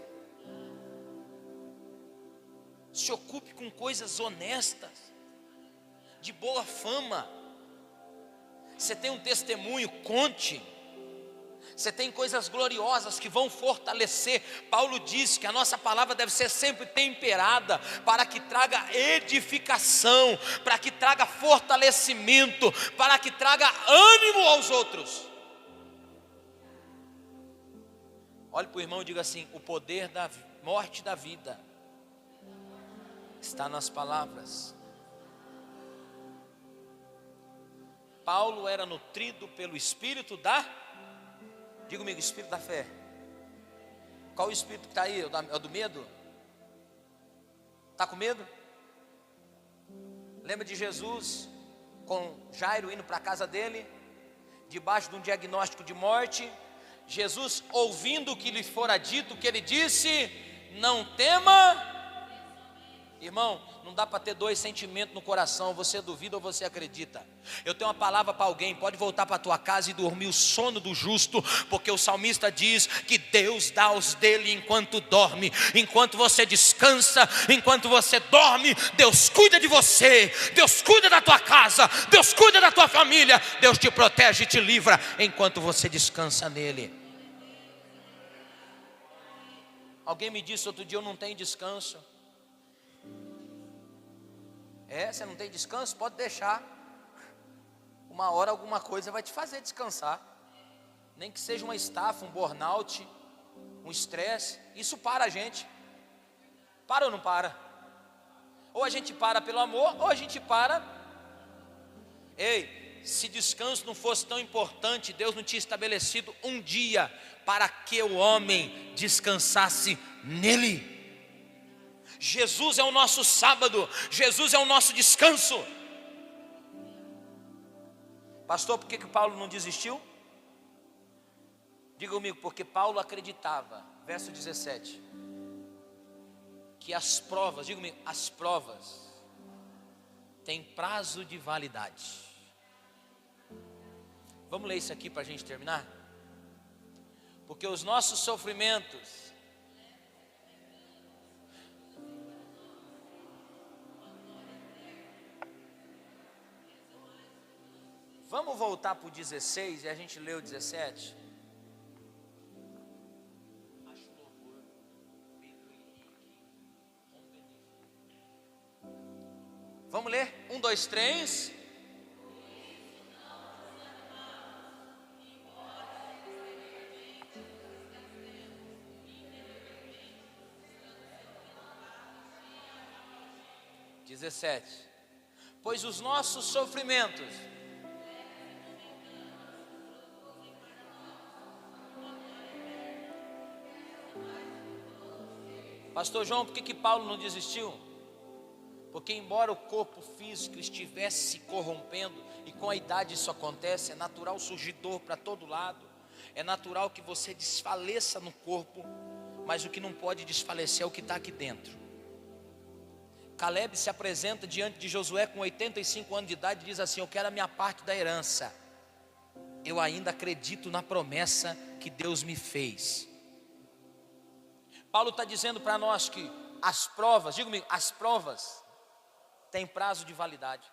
Se ocupe com coisas honestas, de boa fama. Você tem um testemunho, conte. Você tem coisas gloriosas que vão fortalecer. Paulo diz que a nossa palavra deve ser sempre temperada, para que traga edificação, para que traga fortalecimento, para que traga ânimo aos outros. Olhe para o irmão e diga assim: o poder da morte e da vida está nas palavras. Paulo era nutrido pelo espírito diga comigo, espírito da fé. Qual o espírito que está aí? É o do medo? Está com medo? Lembra de Jesus com Jairo indo para a casa dele, debaixo de um diagnóstico de morte? Jesus, ouvindo o que lhe fora dito, o que ele disse: não tema. Irmão, não dá para ter dois sentimentos no coração, você duvida ou você acredita. Eu tenho uma palavra para alguém: pode voltar para a tua casa e dormir o sono do justo, porque o salmista diz que Deus dá aos dele enquanto dorme. Enquanto você descansa, enquanto você dorme, Deus cuida de você, Deus cuida da tua casa, Deus cuida da tua família, Deus te protege e te livra enquanto você descansa nele. Alguém me disse outro dia: eu não tenho descanso. Você não tem descanso? Pode deixar. Uma hora alguma coisa vai te fazer descansar. Nem que seja uma estafa, um burnout, um estresse. Isso para a gente. Para ou não para? Ou a gente para pelo amor, ou a gente para. Ei, se descanso não fosse tão importante, Deus não tinha estabelecido um dia para que o homem descansasse nele. Jesus é o nosso sábado, Jesus é o nosso descanso. Pastor, por que Paulo não desistiu? Diga comigo: porque Paulo acreditava, verso 17, que as provas, diga comigo, as provas têm prazo de validade. Vamos ler isso aqui para a gente terminar? Porque os nossos sofrimentos vamos voltar para o 16 e a gente lê o 17. Vamos ler? 1, 2, 3. Pois os nossos sofrimentos Pastor João, por que Paulo não desistiu? Porque embora o corpo físico estivesse se corrompendo, e com a idade isso acontece, é natural surgir dor para todo lado, é natural que você desfaleça no corpo, mas o que não pode desfalecer é o que está aqui dentro. Caleb se apresenta diante de Josué com 85 anos de idade e diz assim: eu quero a minha parte da herança, eu ainda acredito na promessa que Deus me fez. Paulo está dizendo para nós que as provas, diga comigo, as provas têm prazo de validade.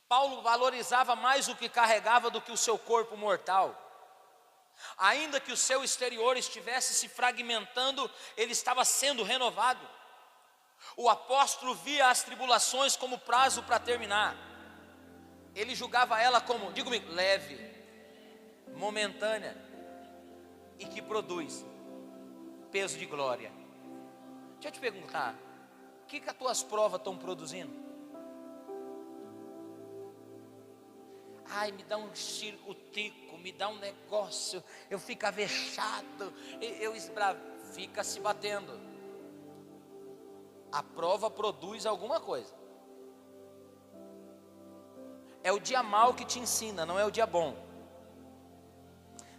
Paulo valorizava mais o que carregava do que o seu corpo mortal. Ainda que o seu exterior estivesse se fragmentando, ele estava sendo renovado. O apóstolo via as tribulações como prazo para terminar. Ele julgava ela como, diga comigo, leve, momentânea e que produz peso de glória. Deixa eu te perguntar: o que as tuas provas estão produzindo? Ai, me dá um circo-tico, me dá um negócio, eu fico avexado, fica se batendo. A prova produz alguma coisa. É o dia mau que te ensina, não é o dia bom.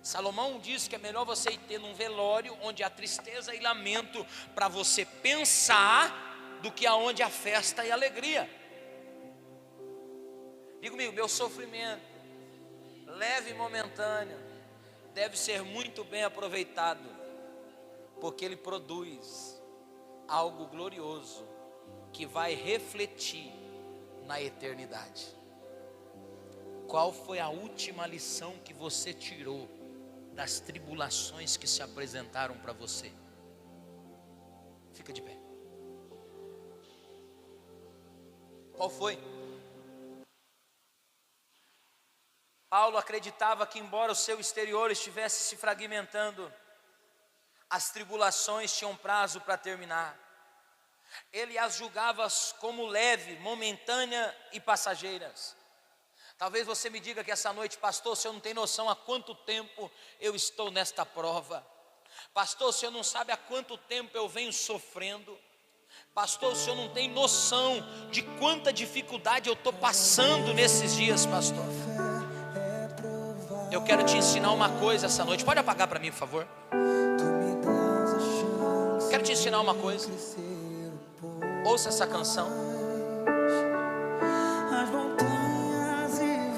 Salomão diz que é melhor você ir ter num velório onde há tristeza e lamento para você pensar, do que aonde há festa e alegria. Diga comigo, meu sofrimento, leve e momentâneo, deve ser muito bem aproveitado, porque ele produz algo glorioso que vai refletir na eternidade. Qual foi a última lição que você tirou das tribulações que se apresentaram para você? Fica de pé. Qual foi? Paulo acreditava que embora o seu exterior estivesse se fragmentando, as tribulações tinham prazo para terminar. Ele as julgava como leve, momentânea e passageiras. Talvez você me diga que essa noite, pastor, o senhor não tem noção há quanto tempo eu estou nesta prova. Pastor, o senhor não sabe há quanto tempo eu venho sofrendo. Pastor, o senhor não tem noção de quanta dificuldade eu estou passando nesses dias, pastor. Eu quero te ensinar uma coisa essa noite. Pode apagar para mim, por favor? Quero te ensinar uma coisa. Ouça essa canção.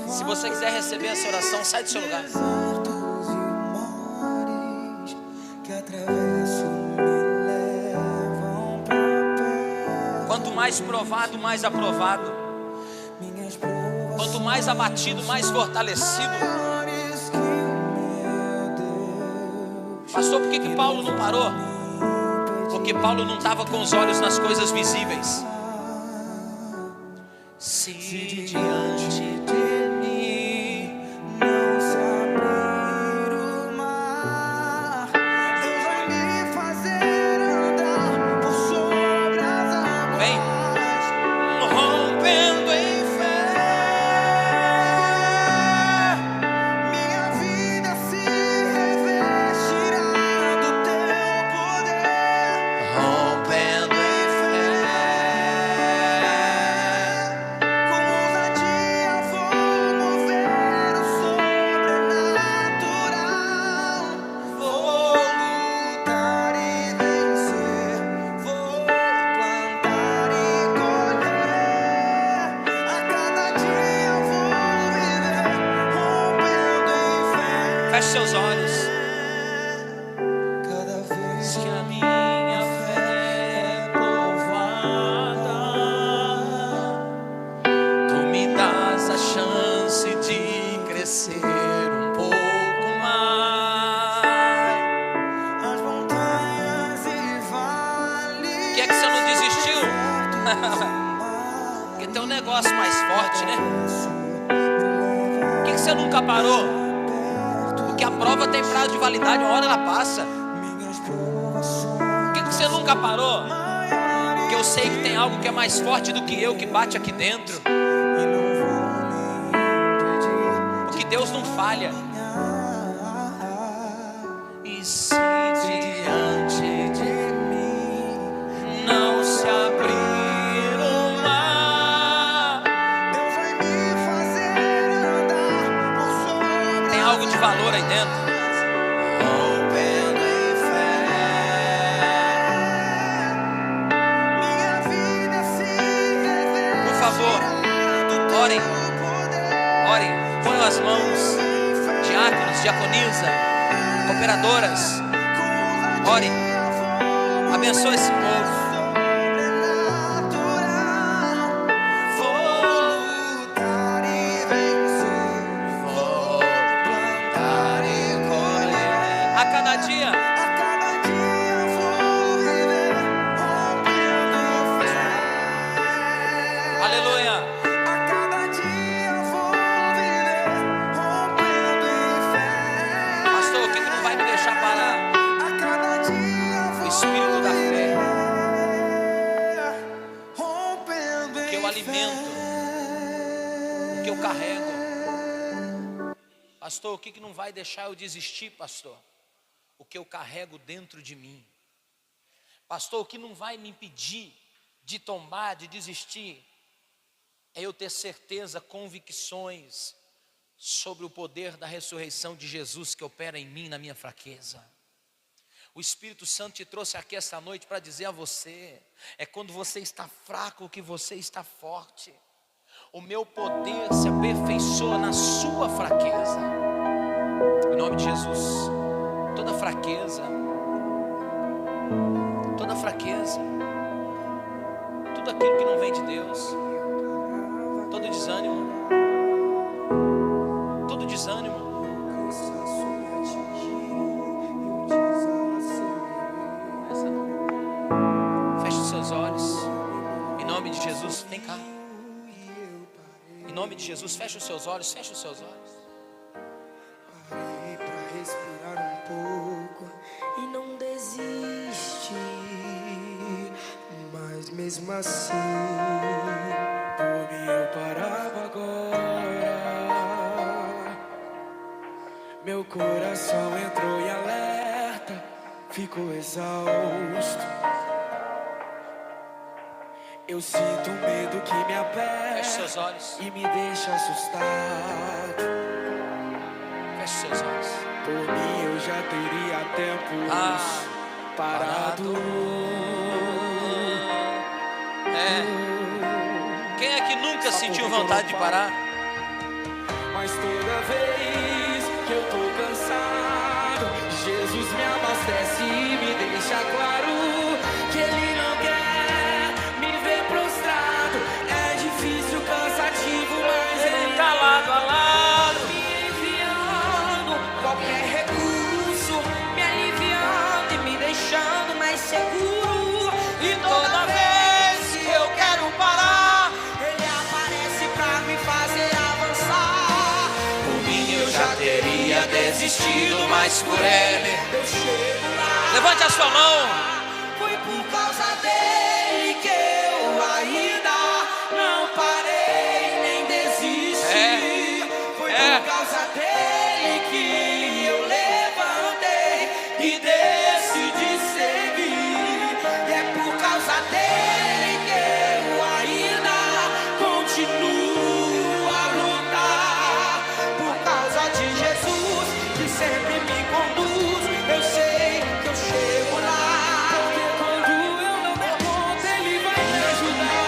Se você quiser receber essa oração, sai do seu lugar. Quanto mais provado, mais aprovado. Quanto mais abatido, mais fortalecido. Pastor, por que Paulo não parou? Porque Paulo não estava com os olhos nas coisas visíveis. Se diante de mim não se abrir o mar, Deus vai me fazer andar por sobre as águas. Vem, rompendo em fé, minha vida se revestirá do teu poder. Rompendo em fé, com ousadia vou mover o sobrenatural. Vou lutar e vencer, vou plantar e colher. A cada dia vou viver rompendo em fé. Feche seus olhos. Cada vez que a minha fé é provada, tu me dás a chance de crescer um pouco mais. As montanhas e vales. Por que é que você não desistiu? Porque tem um negócio mais forte, né? Por que que você nunca parou? Porque a prova tem prazo de validade, uma hora ela passa. Por que que você nunca parou? Porque eu sei que tem algo que é mais forte do que eu, que bate aqui dentro. Porque Deus não falha. E se diante de mim não se abrir o mar, Deus vai me fazer andar por sobre. Tem algo de valor aí dentro. Rompendo em fé, minha vida se revestirá. Por favor, orem, orem, ponham as mãos, diáconos, diaconisa, cooperadoras, orem, abençoe esse povo. Vou lutar e vencer, vou plantar e colher. A cada dia vou viver rompendo em fé. Aleluia. A cada dia vou viver rompendo em fé. Pastor, o que não vai me deixar parar? A cada dia vou. O espírito da fé. Rompendo em fé. O que eu alimento, o que eu carrego. Pastor, o que não vai deixar eu desistir, pastor? O que eu carrego dentro de mim. Pastor, o que não vai me impedir de tombar, de desistir, é eu ter certeza, convicções sobre o poder da ressurreição de Jesus que opera em mim, na minha fraqueza. O Espírito Santo te trouxe aqui esta noite para dizer a você: é quando você está fraco que você está forte. O meu poder se aperfeiçoa na sua fraqueza. Em nome de Jesus, toda fraqueza, tudo aquilo que não vem de Deus, todo desânimo, feche os seus olhos, em nome de Jesus. Vem cá, em nome de Jesus, feche os seus olhos, feche os seus olhos. Parei pra respirar um pouco e não desisti. mesmo assim, por mim eu parava agora. Meu coração entrou em alerta, ficou exausto. Eu sinto um medo que me aperta. Feche seus olhos. E me deixa assustado. Feche seus olhos. Por mim eu já teria tempos parado. Quem é que nunca sentiu vontade de parar? Mas toda vez que eu tô cansado, Jesus me abastece e me deixa claro que Ele não quer me ver prostrado. É difícil, cansativo, mas Ele tá lado a lado, me enviando qualquer recurso, me aliviando e me deixando mais seguro. E toda vez que eu quero parar, Ele aparece pra me fazer avançar. Por mim eu já teria desistido, mas por Ele eu chego lá. Levante a sua mão. Foi por causa dele que eu ainda não parei nem desisti. Foi por causa dele que eu levantei e decidi seguir. E é por causa dele que eu ainda continuo a lutar. Por causa de Jesus que sempre me conduz, eu sei que eu chego lá. Porque quando eu não der conta, Ele vai me ajudar.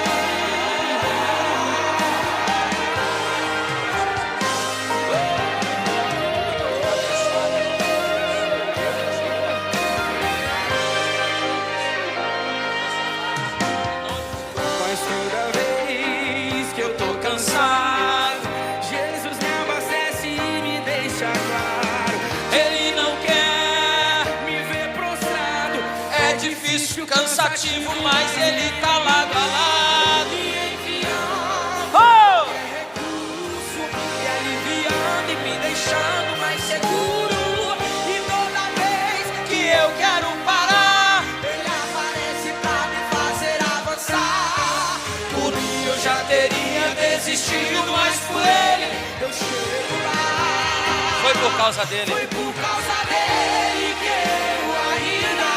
Mas toda vez que eu tô cansado, Jesus me abastece e me deixa claro. Ele não quer me ver prostrado. É difícil, cansativo, mas Ele tá lado a lado. Me enviando Oh! recurso, me aliviando e me deixando mais seguro. E toda vez que eu quero parar, Ele aparece pra me fazer avançar. Por mim eu já teria desistido, mas por Ele eu chego lá. Foi por causa dele. Foi por causa dele que eu ainda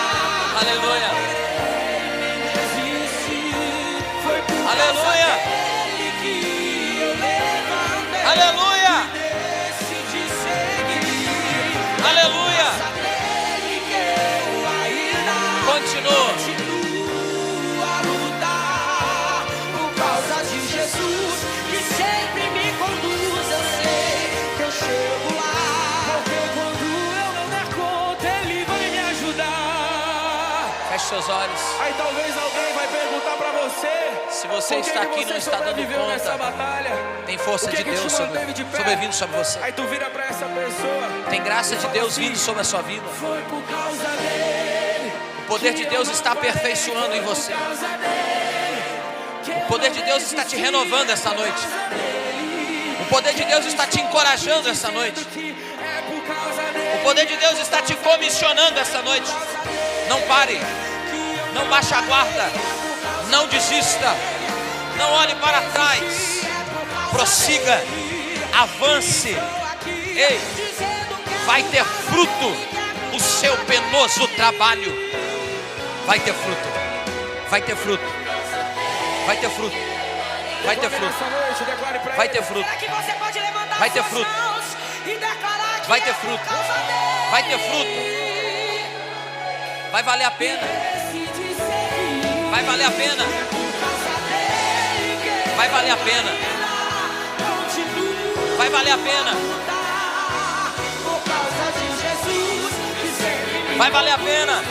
Aleluia. nem desisti. Foi por Aleluia. causa dele que eu levantei. Aleluia. Decidi seguir. Aleluia. Dele que eu ainda Continua. continuo a lutar. Por causa de Jesus que sempre me conduz, eu sei que eu chego lá. Porque quando eu não der conta, Ele vai me ajudar. Feche seus olhos. Aí talvez alguém vai perguntar pra você: Se você por que está que aqui e você não está dando sobreviveu nessa conta, batalha? tem força O que de que te Deus manteve de pé? sobrevindo sobre você. Aí tu vira pra essa pessoa: Tem graça de fala Deus assim, vindo sobre a sua vida. foi por causa dele. O poder de Deus está aperfeiçoando em você. O poder de Deus está te renovando essa noite. O poder de Deus está te encorajando essa noite. O poder de Deus está te comissionando essa noite. Não pare. Não baixe a guarda. Não desista. Não olhe para trás. Prossiga. Avance. Ei, vai ter fruto o seu penoso trabalho. Vai ter fruto. Vai ter fruto. Vai ter fruto. Vai ter fruto. Vai ter fruto. Vai ter fruto. Vai ter fruto. Vai ter fruto. Vai valer a pena. Vai valer a pena. Vai valer a pena. Vai valer a pena. Vai valer a pena.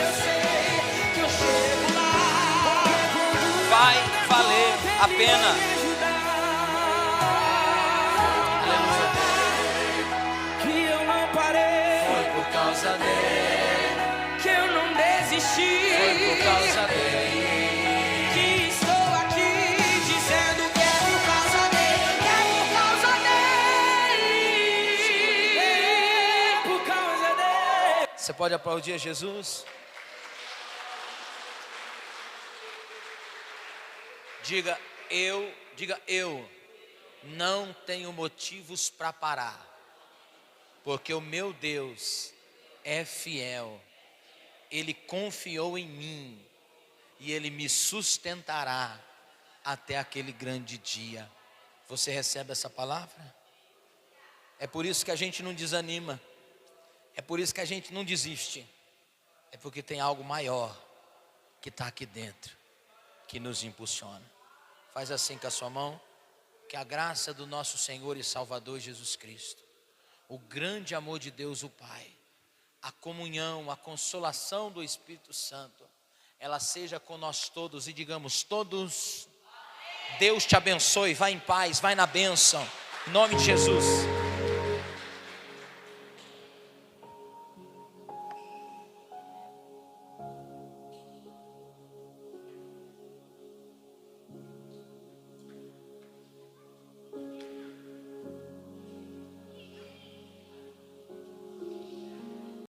Vai valer a pena. Que eu não parei. Foi por causa dele. Que eu não desisti. Foi por causa dele. Que estou aqui dizendo que é por causa dele. Que é por causa dele. Por causa dele. Você pode aplaudir a Jesus? Diga eu não tenho motivos para parar, porque o meu Deus é fiel, Ele confiou em mim e Ele me sustentará até aquele grande dia. Você recebe essa palavra? É por isso que a gente não desanima, é por isso que a gente não desiste, é porque tem algo maior que está aqui dentro, que nos impulsiona. Faz assim com a sua mão. Que a graça do nosso Senhor e Salvador Jesus Cristo, o grande amor de Deus o Pai, a comunhão, a consolação do Espírito Santo, ela seja com nós todos e digamos todos, Deus te abençoe, vai em paz, vai na bênção, em nome de Jesus.